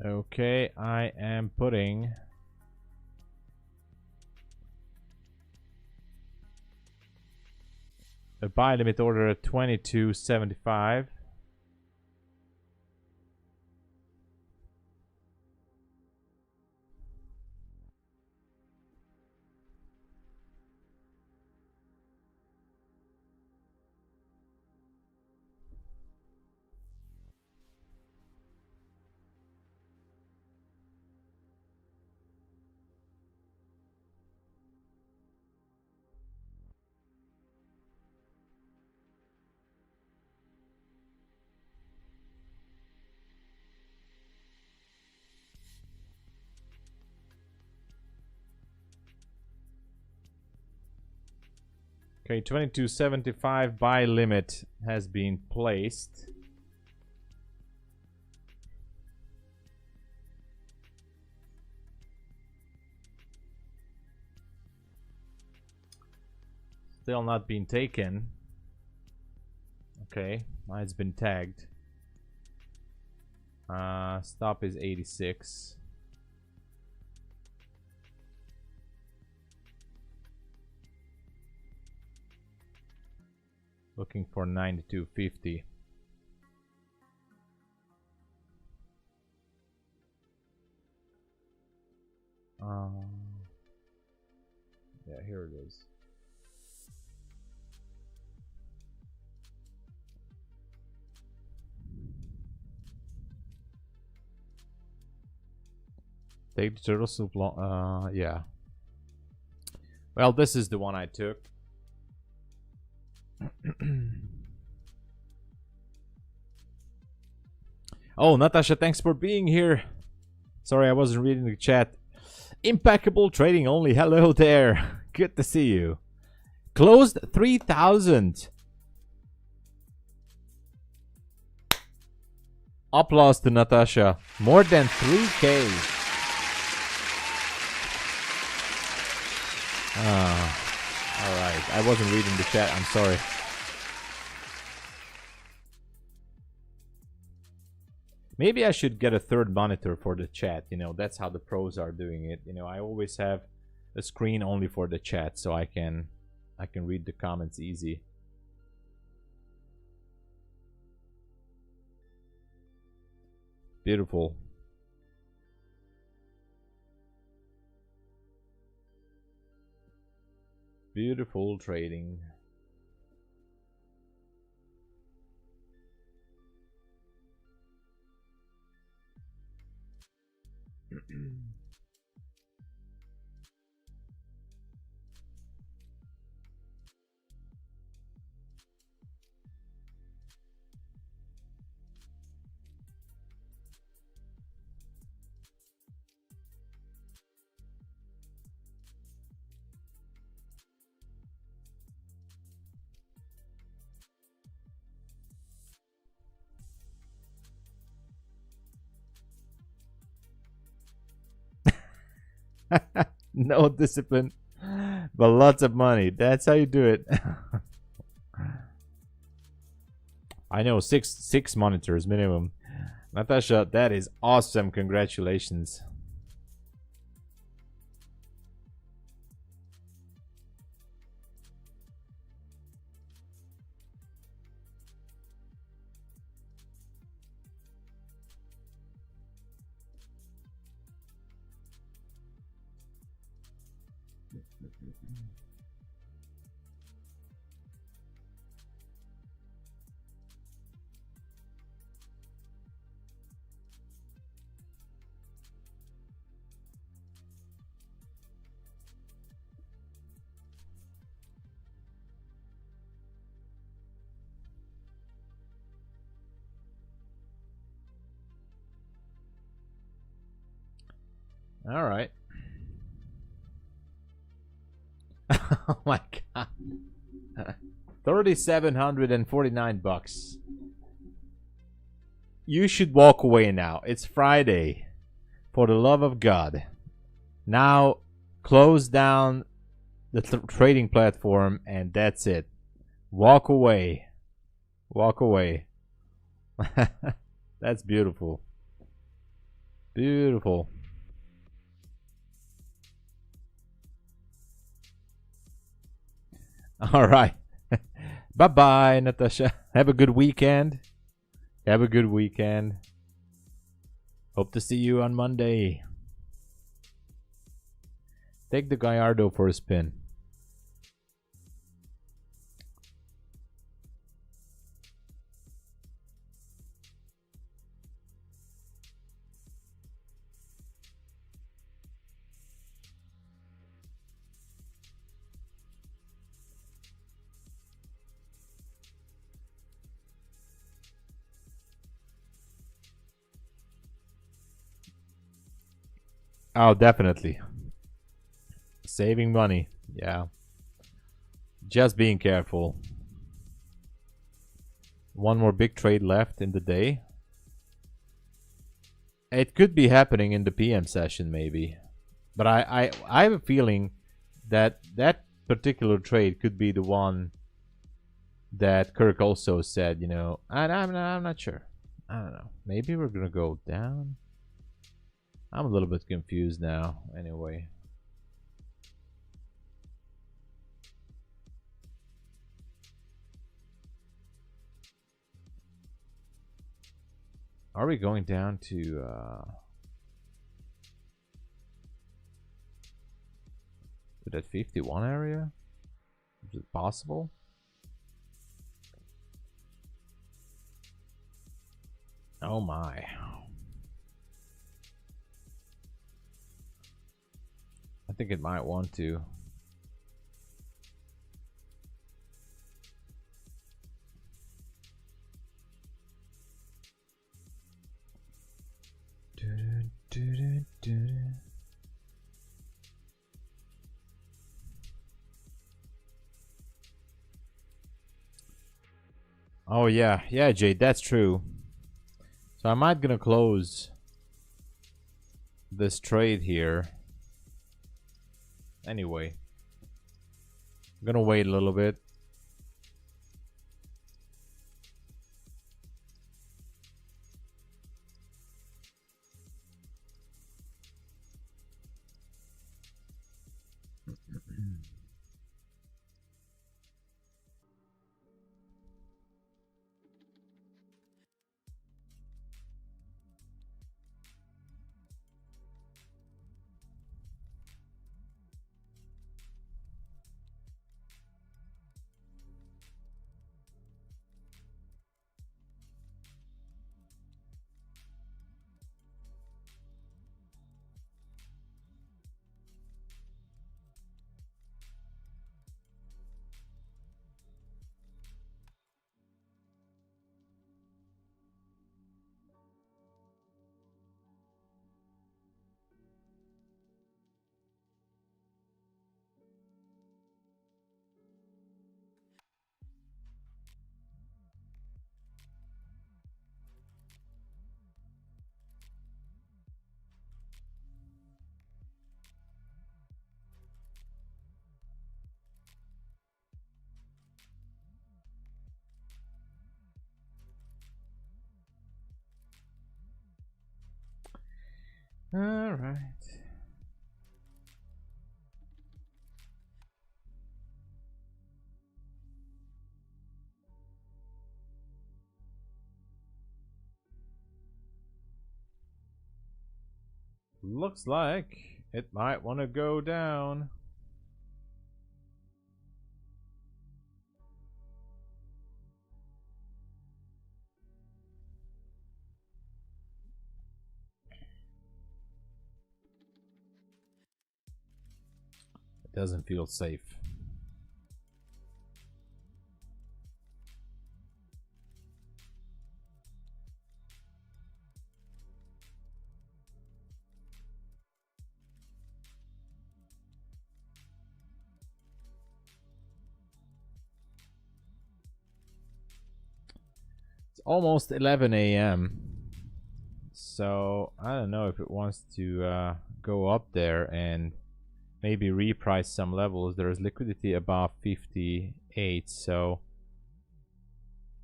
Okay, I am putting a buy limit order at 22.75. Okay, 22.75 buy limit has been placed. Still not been taken. Okay, mine's been tagged. Stop is 86. Looking for 92.50. Yeah, here it is. Take the turtle soup long. Yeah. Well, this is the one I took. Oh, Natasha, thanks for being here. Sorry, I wasn't reading the chat. Impeccable trading only. Hello there. Good to see you. Closed 3,000. Applause to Natasha. More than 3K. Alright. I wasn't reading the chat. I'm sorry. Maybe I should get a third monitor for the chat. You know, that's how the pros are doing it. You know, I always have a screen only for the chat, so I can read the comments easy. Beautiful. Beautiful trading. No discipline, but lots of money. That's how you do it. I know, six monitors minimum. Natasha, that is awesome. Congratulations. All right. Oh my god. 3,749 bucks. You should walk away now. It's Friday. For the love of God. Now close down the trading platform and that's it. Walk away. Walk away. That's beautiful. Beautiful. All right. Bye-bye, Natasha. Have a good weekend. Have a good weekend. Hope to see you on Monday. Take the Gallardo for a spin. Oh, definitely. Saving money. Yeah. Just being careful. One more big trade left in the day. It could be happening in the PM session maybe. But I have a feeling that that particular trade could be the one that Kirk also said, you know, I'm not sure. I don't know. Maybe we're going to go down. I'm a little bit confused now, anyway. Are we going down to that 51 area? Is it possible? Oh my. I think it might want to. Oh yeah, yeah, Jade, that's true. So I might gonna close this trade here. Anyway, I'm gonna wait a little bit. All right. Looks like it might want to go down. It doesn't feel safe. It's almost 11 a.m. So I don't know if it wants to go up there and maybe reprice some levels. There is liquidity above 58, so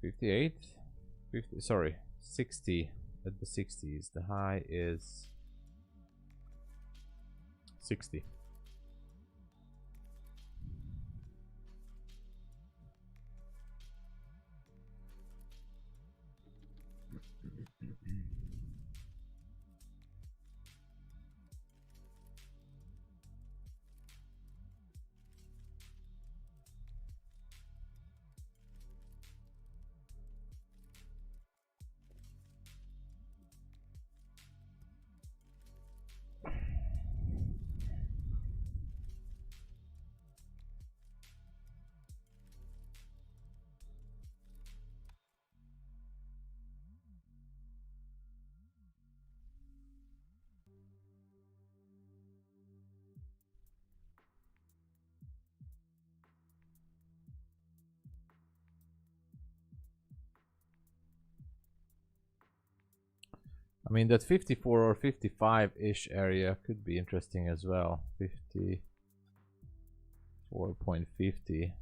58, 50, sorry, 60 at the 60s. The high is 60. I mean, that 54 or 55-ish area could be interesting as well. 54.50.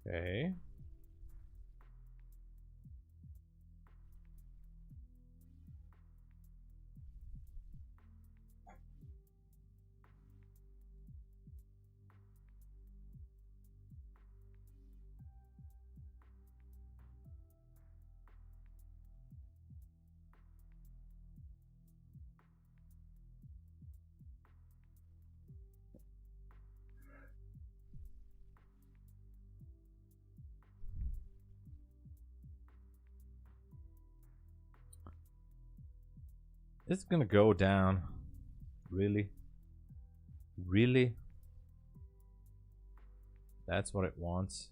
Okay. This is gonna go down. Really? Really? That's what it wants.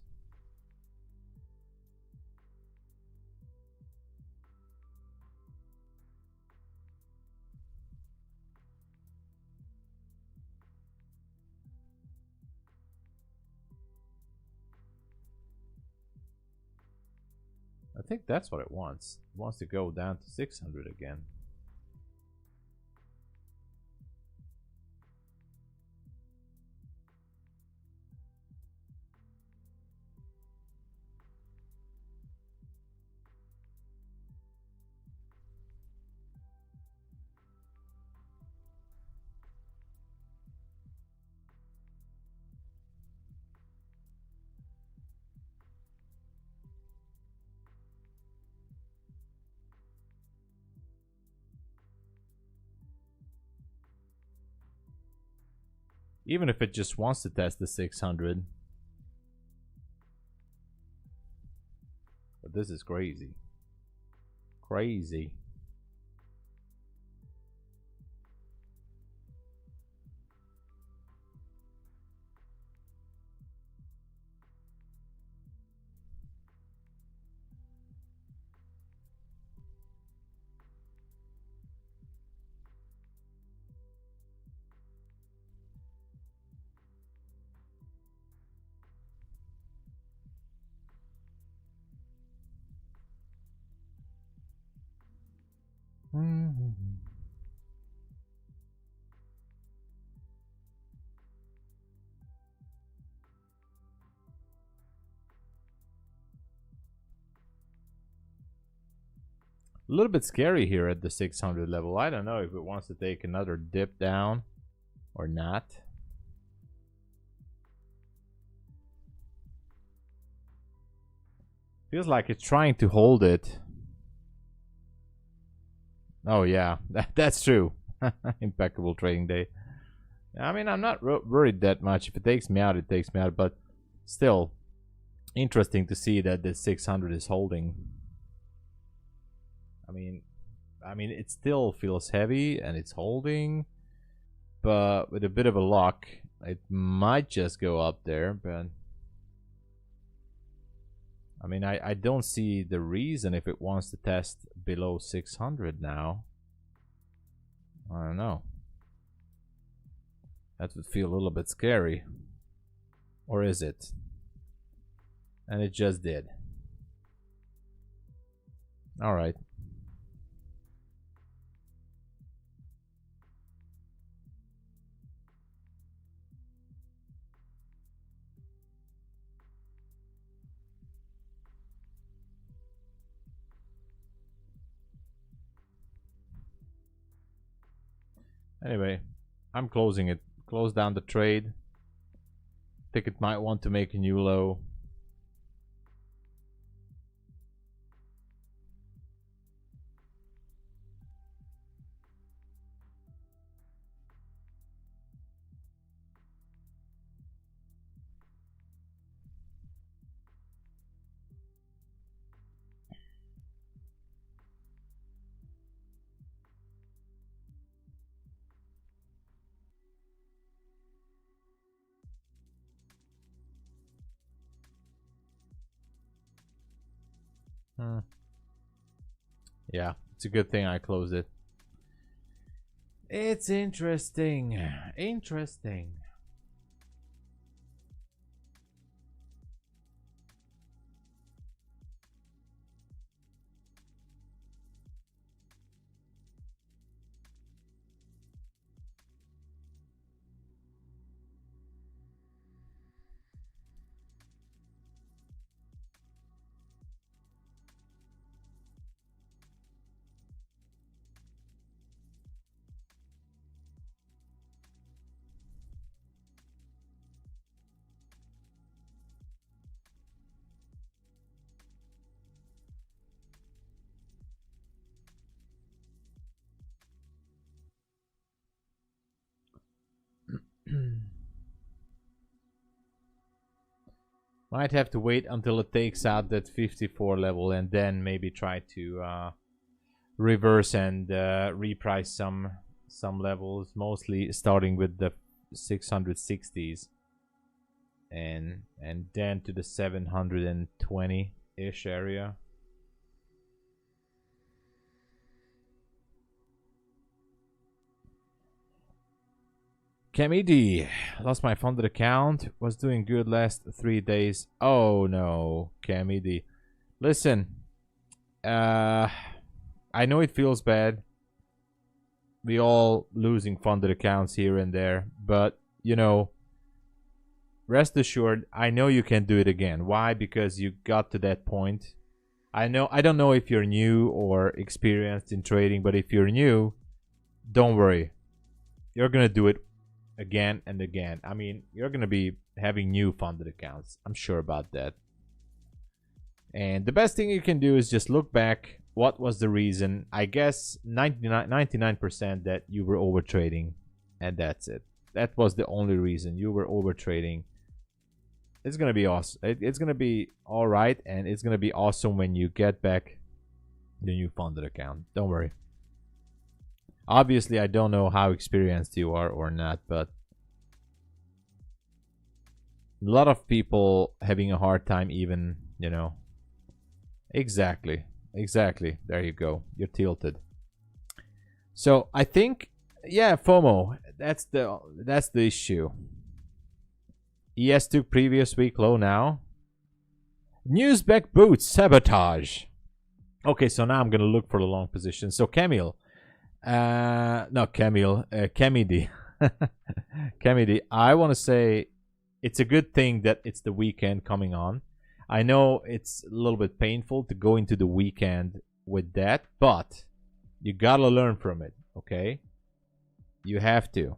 I think that's what it wants. It wants to go down to 600 again. Even if it just wants to test the 600. But this is crazy. Crazy. A little bit scary here at the 600 level. I don't know if it wants to take another dip down or not. Feels like it's trying to hold it. Oh yeah, that's true. Impeccable trading day. I mean, I'm not worried that much. If it takes me out, it takes me out. But still, interesting to see that the 600 is holding. I mean, it still feels heavy and it's holding, but with a bit of a luck, it might just go up there. But I mean, I don't see the reason if it wants to test below 600 now. I don't know. That would feel a little bit scary. Or is it? And it just did. All right. Anyway, I'm closing it. Close down the trade. Think it might want to make a new low. Yeah, it's a good thing I closed it. It's interesting. Interesting. Might have to wait until it takes out that 54 level and then maybe try to reverse and reprice some levels, mostly starting with the 660s and then to the 720-ish area. Camidi, lost my funded account. Was doing good last 3 days. Oh no, Camidi. Listen, I know it feels bad. We all losing funded accounts here and there, but you know, rest assured, I know you can do it again. Why? Because you got to that point. I don't know if you're new or experienced in trading, but if you're new, don't worry. You're gonna do it again and again. I mean, you're gonna be having new funded accounts. I'm sure about that. And the best thing you can do is just look back. What was the reason? I guess 99% that you were over trading, and that's it. That was the only reason you were over trading. It's gonna be awesome. It's gonna be all right, and it's gonna be awesome when you get back the new funded account. Don't worry. Obviously, I don't know how experienced you are or not, but a lot of people having a hard time even, you know. Exactly. There you go. You're tilted. So I think, yeah, FOMO. That's the issue. ES took previous week low now. Newsback boots sabotage. Okay, so now I'm gonna look for the long position. So Camille. Not Camille, Camidi. Camidi, I want to say it's a good thing that it's the weekend coming on. I know it's a little bit painful to go into the weekend with that, but you gotta learn from it, okay? You have to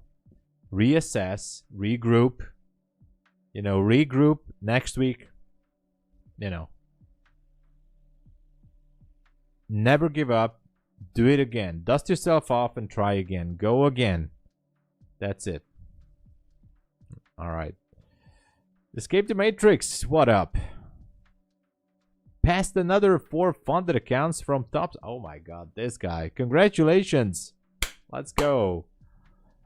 reassess, regroup, you know, regroup next week, you know. Never give up. Do it again. Dust yourself off and try again. Go again. That's it. All right. Escape the Matrix. What up? Passed another 4 funded accounts from tops. Oh my god, this guy. Congratulations. Let's go.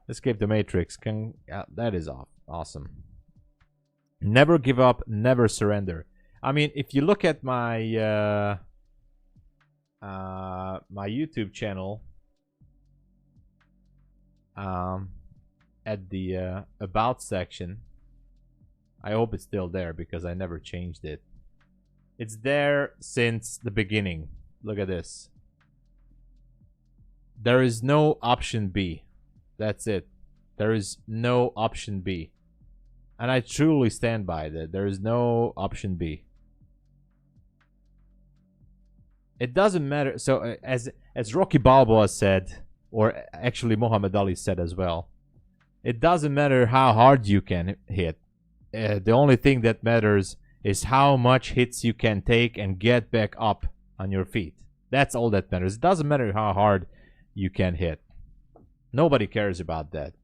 Escape the Matrix. That is awesome. Never give up. Never surrender. I mean, if you look at my my YouTube channel, at the about section, I hope it's still there because I never changed it. It's there since the beginning. Look at this. There is no option B. That's it. There is no option B. And I truly stand by that. There is no option B. It doesn't matter. So as Rocky Balboa said, or actually Muhammad Ali said as well, it doesn't matter how hard you can hit. The only thing that matters is how much hits you can take and get back up on your feet. That's all that matters. It doesn't matter how hard you can hit. Nobody cares about that.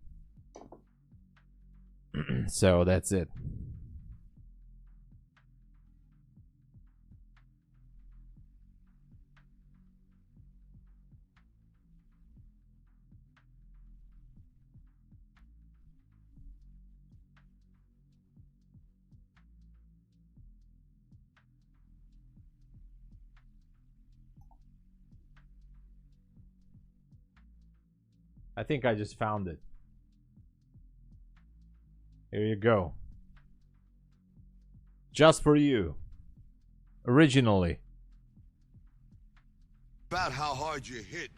So that's it. I think I just found it. Here you go. Just for you. Originally. About how hard you hit.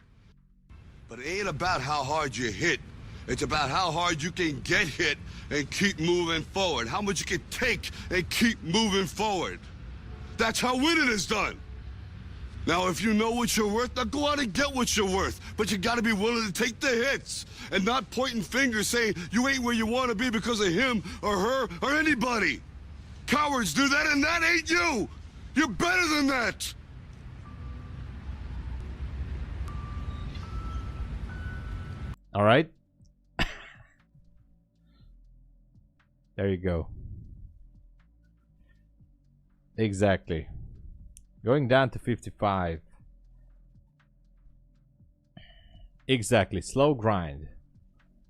But it ain't about how hard you hit. It's about how hard you can get hit and keep moving forward. How much you can take and keep moving forward. That's how winning is done. Now, if you know what you're worth, now go out and get what you're worth. But you gotta be willing to take the hits and not pointing fingers saying you ain't where you wanna be because of him or her or anybody. Cowards do that and that ain't you. You're better than that. All right. There you go. Exactly. Going down to 55. Exactly, slow grind.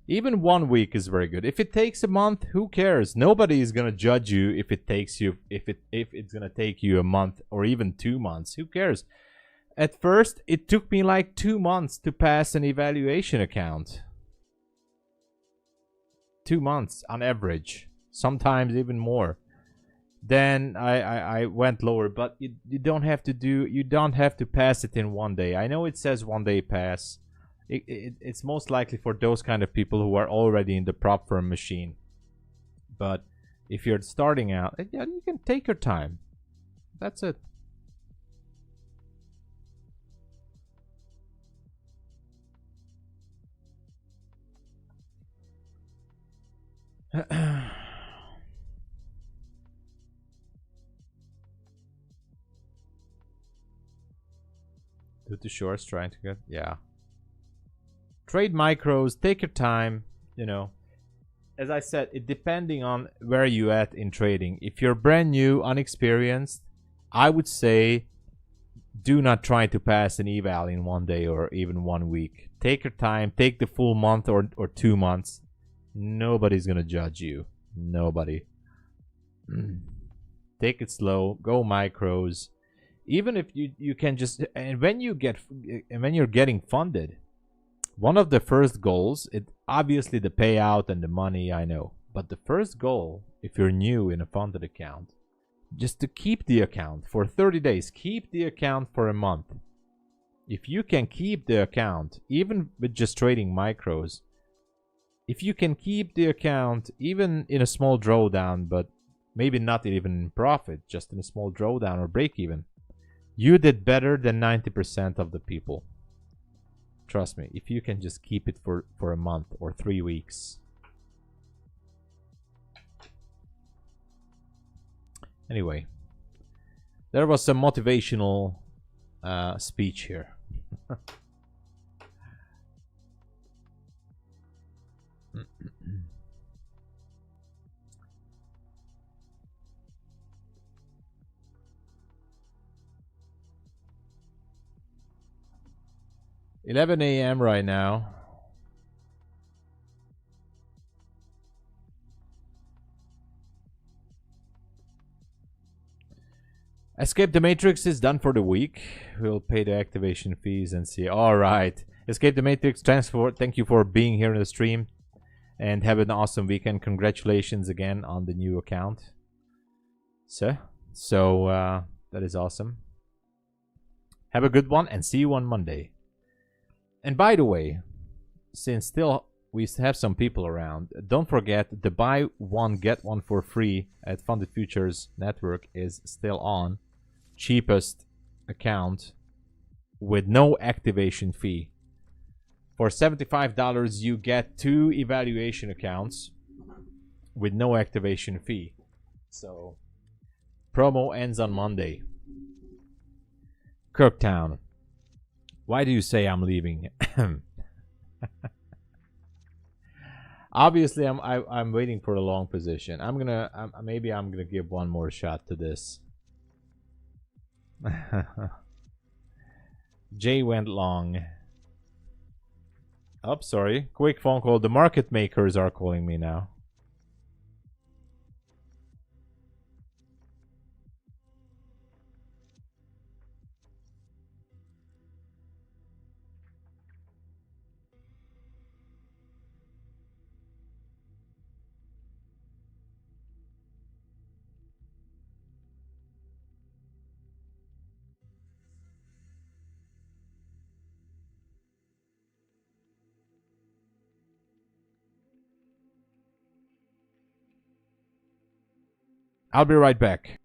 Even 1 week is very good. If it takes a month, who cares? Nobody is gonna judge you if it takes you if it's gonna take you a month or even 2 months. Who cares? At first, it took me like 2 months to pass an evaluation account. 2 months on average, sometimes even more. Then I went lower, but you don't have to pass it in 1 day. I know it says 1 day pass. It's most likely for those kind of people who are already in the prop firm machine. But if you're starting out, yeah, you can take your time. That's it. Do the shorts trying to get, yeah. Trade micros, take your time, you know. As I said, it depending on where you at in trading. If you're brand new, unexperienced, I would say do not try to pass an eval in 1 day or even 1 week. Take your time, take the full month or 2 months. Nobody's gonna judge you. Nobody. Take it slow, go micros. Even if you can just, and when you're getting funded, one of the first goals, it obviously the payout and the money, I know, but the first goal, if you're new in a funded account, just to keep the account for 30 days. Keep the account for a month. If you can keep the account, even with just trading micros, if you can keep the account even in a small drawdown, but maybe not even in profit, just in a small drawdown or break even, you did better than 90% of the people. Trust me, if you can just keep it for a month or 3 weeks. Anyway, there was some motivational speech here. 11 a.m. right now. Escape the Matrix is done for the week. We'll pay the activation fees and see. All right. Escape the Matrix, thank you for being here in the stream. And have an awesome weekend. Congratulations again on the new account. So that is awesome. Have a good one and see you on Monday. And by the way, since still we have some people around, don't forget the buy one get one for free at Funded Futures network is still on. Cheapest account with no activation fee. For $75 you get 2 evaluation accounts with no activation fee. So promo ends on Monday. Kirktown. Why do you say I'm leaving? Obviously, I'm waiting for a long position. Maybe I'm gonna give one more shot to this. Jay went long. Oh, sorry. Quick phone call. The market makers are calling me now. I'll be right back.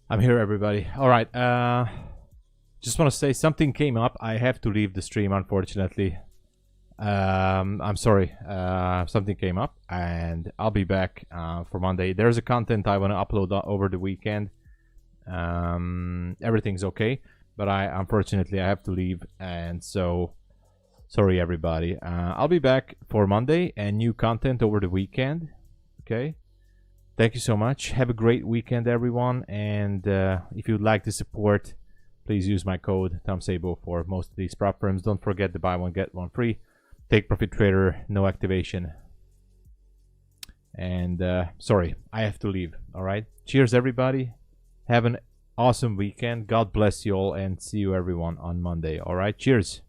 I'm here, everybody. All right. Just want to say something came up. I have to leave the stream, unfortunately. I'm sorry. Something came up, and I'll be back for Monday. There's a content I want to upload over the weekend. Everything's okay, but unfortunately I have to leave, and so sorry, everybody. I'll be back for Monday and new content over the weekend. Okay. Thank you so much. Have a great weekend, everyone. And if you'd like to support, please use my code TomSabo for most of these prop firms. Don't forget to buy one, get one free. Take Profit Trader, no activation. And sorry, I have to leave. All right. Cheers, everybody. Have an awesome weekend. God bless you all, and see you, everyone, on Monday. All right. Cheers.